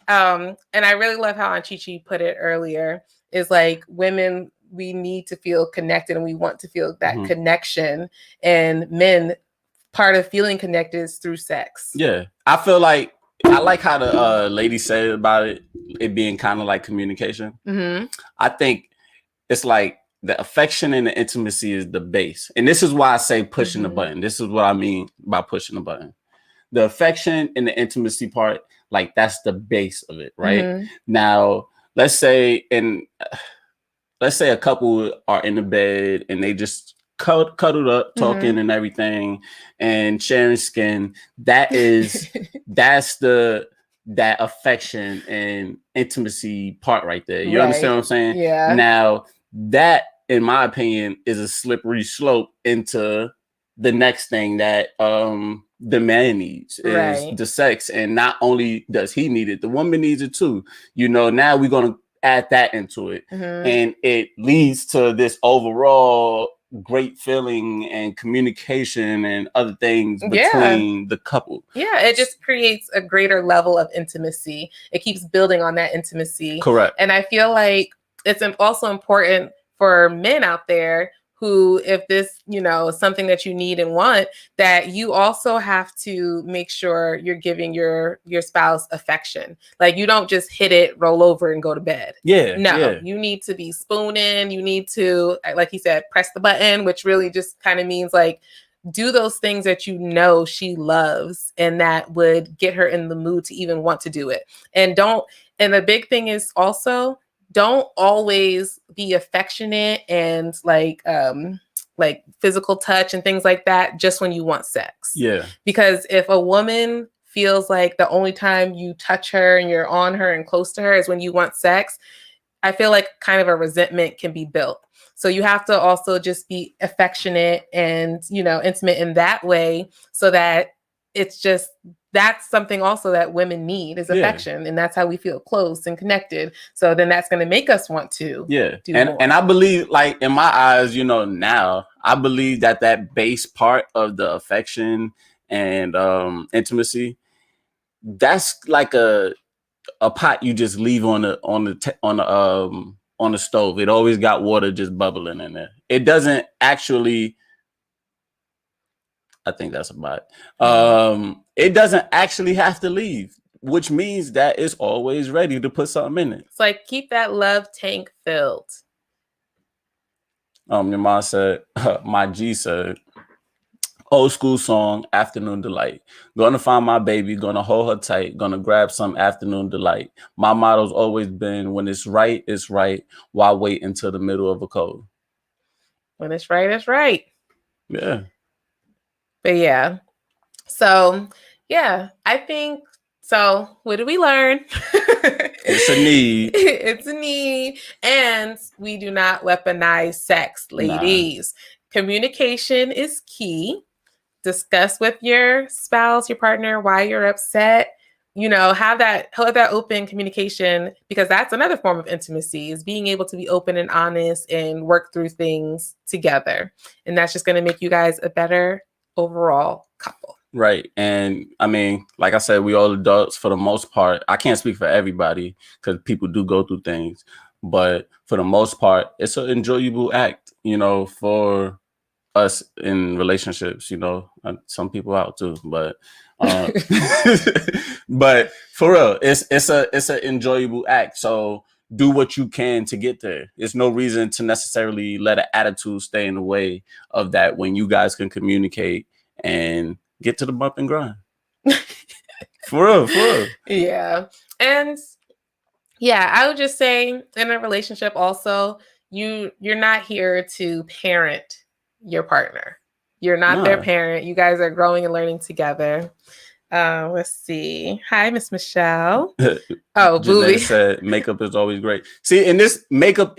And I really love how Aunt Chi put it earlier, is like women, we need to feel connected and we want to feel that connection, and men, part of feeling connected is through sex. Yeah. I feel like, I like how the lady said about it being kind of like communication. I think it's like the affection and the intimacy is the base. And this is why I say pushing the button. This is what I mean by pushing the button. The affection and the intimacy part, like that's the base of it, right? Now, let's say, and let's say a couple are in the bed and they just cuddled up, talking and everything, and sharing skin. That's that affection and intimacy part right there. You understand what I'm saying? Yeah. Now that, in my opinion, is a slippery slope into the next thing that the man needs is the sex. And not only does he need it, the woman needs it too. You know, now we're gonna add that into it, and it leads to this overall great feeling and communication and other things between the couple. Yeah, it just creates a greater level of intimacy. It keeps building on that intimacy. Correct. And I feel like it's also important for men out there who, if this, you know, is something that you need and want, that you also have to make sure you're giving your spouse affection. Like, you don't just hit it, roll over, and go to bed. You need to be spooning. You need to, like he said, press the button, which really just kind of means like, do those things that you know she loves and that would get her in the mood to even want to do it. And the big thing is also, don't always be affectionate and like physical touch and things like that just when you want sex. Yeah. Because if a woman feels like the only time you touch her and you're on her and close to her is when you want sex, I feel like kind of a resentment can be built. So you have to also just be affectionate and, you know, intimate in that way, so that it's just, that's something also that women need, is affection. And that's how we feel close and connected. So then that's going to make us want to do more. And I believe, like, in my eyes, you know, now I believe that base part of the affection and intimacy, that's like a pot you just leave on the stove. It always got water just bubbling in there. It doesn't actually, I think that's about it. It doesn't actually have to leave, which means that it's always ready to put something in it. It's like, keep that love tank filled. Your mom said, my G said, old school song, Afternoon Delight. Gonna find my baby, gonna hold her tight, gonna grab some afternoon delight. My motto's always been, when it's right, it's right. Why wait until the middle of a cold? When it's right, it's right. Yeah. But yeah. So, yeah, I think, so what did we learn? It's a need. It's a need. And we do not weaponize sex, ladies. Communication is key. Discuss with your spouse, your partner, why you're upset. You know, have that open communication, because that's another form of intimacy, is being able to be open and honest and work through things together. And that's just going to make you guys a better overall couple. Right. And I mean, like I said, we all adults for the most part. I can't speak for everybody because people do go through things, but for the most part, it's an enjoyable act, you know, for us in relationships, you know, some people out too, but but for real, it's an enjoyable act. So do what you can to get there. There's no reason to necessarily let an attitude stay in the way of that when you guys can communicate and get to the bump and grind. For real. Yeah. And yeah, I would just say, in a relationship also, you're not here to parent your partner. You're not their parent. You guys are growing and learning together. Let's see. Hi, Miss Michelle. Oh, Booby said makeup is always great. See, and this makeup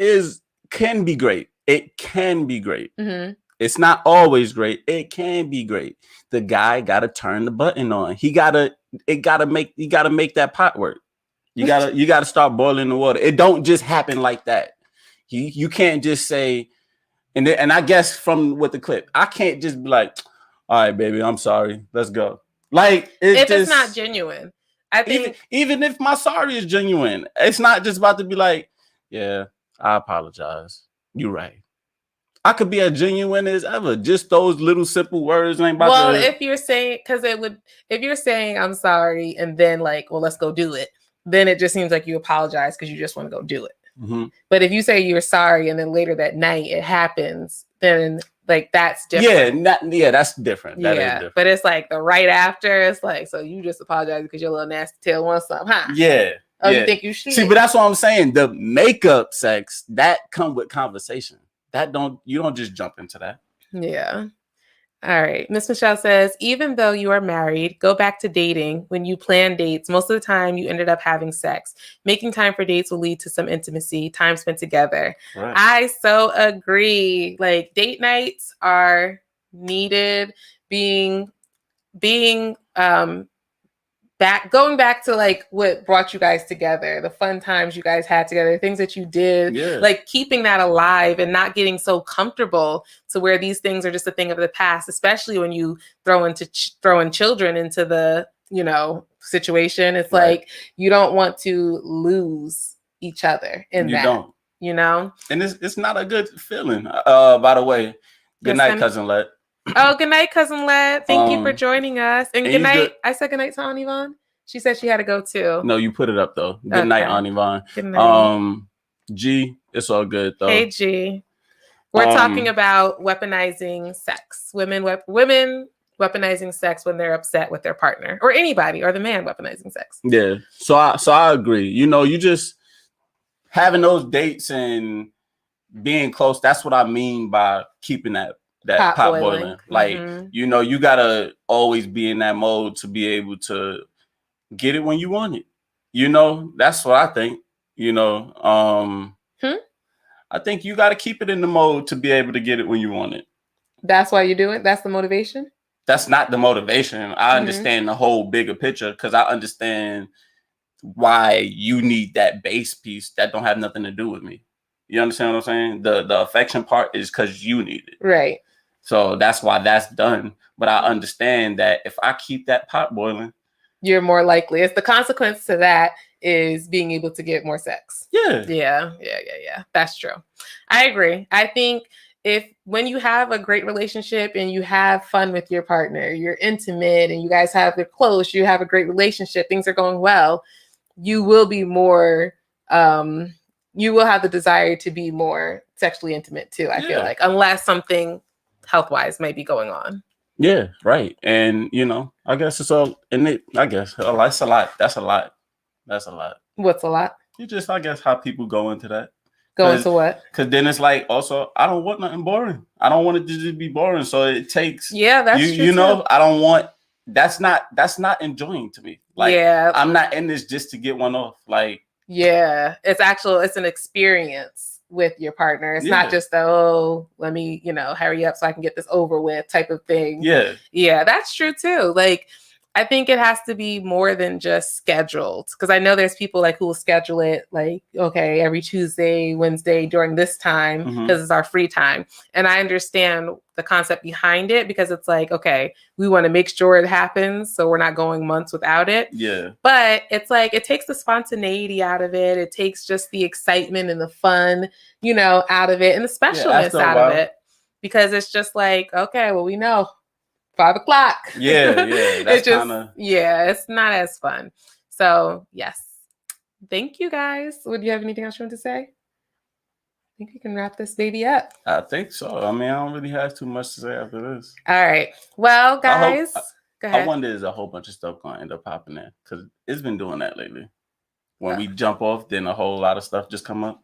can be great. It can be great. Mm-hmm. It's not always great. It can be great. The guy gotta turn the button on. You gotta make that pot work. You gotta start boiling the water. It don't just happen like that. You can't just say, and I guess from with the clip, I can't just be like, all right, baby, I'm sorry, let's go. Like, it's not genuine. I think even if my sorry is genuine, it's not just about to be like, yeah, I apologize. You're right. I could be as genuine as ever. Just those little simple words ain't about well, to... if you're saying, if you're saying I'm sorry and then like, well, let's go do it, then it just seems like you apologize because you just want to go do it. Mm-hmm. But if you say you're sorry and then later that night it happens, then like that's different. That's different. That is different. But it's like the right after, it's like, so you just apologize because your little nasty tail wants something, huh? Yeah. Oh, you think you should? See, but that's what I'm saying. The makeup sex that come with conversation. You don't just jump into that. Yeah. All right. Miss Michelle says, even though you are married, go back to dating. When you plan dates, most of the time you ended up having sex. Making time for dates will lead to some intimacy, time spent together. Right. I so agree. Like, date nights are needed. Going back to like what brought you guys together, the fun times you guys had together, things that you did, like keeping that alive and not getting so comfortable to where these things are just a thing of the past, especially when you throw in children into the, situation. It's like, you don't want to lose each other in that. And it's not a good feeling. By the way, good night, cousin Let. Oh, good night, cousin Let. Thank you for joining us. And good night. I said good night to Aunt Yvonne. She said she had to go too. No, you put it up though. Good night, Aunt Yvonne. Good night. G, it's all good though. Hey G. We're talking about weaponizing sex. Women weaponizing sex when they're upset with their partner, or anybody, or the man weaponizing sex. Yeah. So I agree. You just having those dates and being close. That's what I mean by keeping that pot boiling. Like, you gotta always be in that mode to be able to get it when you want it. That's what I think. I think you gotta keep it in the mode to be able to get it when you want it. That's why you do it? That's the motivation? That's not the motivation. I understand the whole bigger picture because I understand why you need that base piece that don't have nothing to do with me. You understand what I'm saying? The affection part is because you need it. Right. So that's why that's done. But I understand that if I keep that pot boiling, you're more likely. It's the consequence to that is being able to get more sex. Yeah. That's true. I agree. I think when you have a great relationship and you have fun with your partner, you're intimate and you guys they're close, you have a great relationship, things are going well, you will be more, you will have the desire to be more sexually intimate too, I feel like, unless something health-wise might be going on. Yeah, right. And, I guess it's all, and I guess it's a lot. That's a lot. That's a lot. What's a lot? You just, I guess, how people go into that. Go into what? Because then it's like, also, I don't want nothing boring. I don't want it to just be boring. So it takes, that's true. I don't want, that's not enjoying to me. Like, I'm not in this just to get one off. Like, it's an experience with your partner. It's not just let me, hurry up so I can get this over with type of thing. Yeah, that's true too. Like, I think it has to be more than just scheduled, because I know there's people like who will schedule it like, okay, every Tuesday, Wednesday during this time because it's our free time. And I understand the concept behind it because it's like, okay, we want to make sure it happens so we're not going months without it. Yeah. But it's like it takes the spontaneity out of it. It takes just the excitement and the fun, out of it, and the specialness out of it, because it's just like, okay, well, we know 5 o'clock. Yeah. That's it's not as fun. So yes. Thank you guys. Would you have anything else you want to say? I think we can wrap this baby up. I think so. I mean, I don't really have too much to say after this. All right. Well, guys, go ahead. I wonder is a whole bunch of stuff going to end up popping in, because it's been doing that lately. When we jump off, then a whole lot of stuff just come up.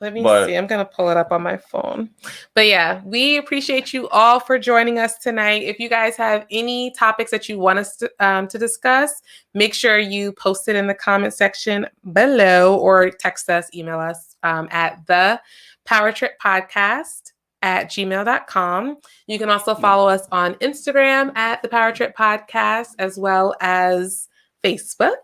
Let me see. I'm going to pull it up on my phone. But yeah, we appreciate you all for joining us tonight. If you guys have any topics that you want us to discuss, make sure you post it in the comment section below or text us, email us at the powertrippodcast@gmail.com. You can also follow us on Instagram at the Power Trip Podcast, as well as Facebook.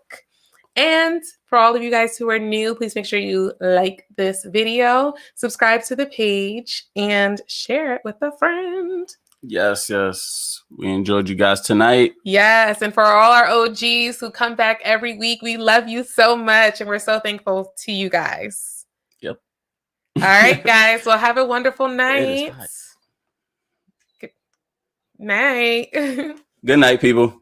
And for all of you guys who are new, please make sure you like this video, subscribe to the page, and share it with a friend. Yes. We enjoyed you guys tonight. Yes. And for all our OGs who come back every week, we love you so much. And we're so thankful to you guys. Yep. All right, guys. Well, have a wonderful night. Good night. Good night, people.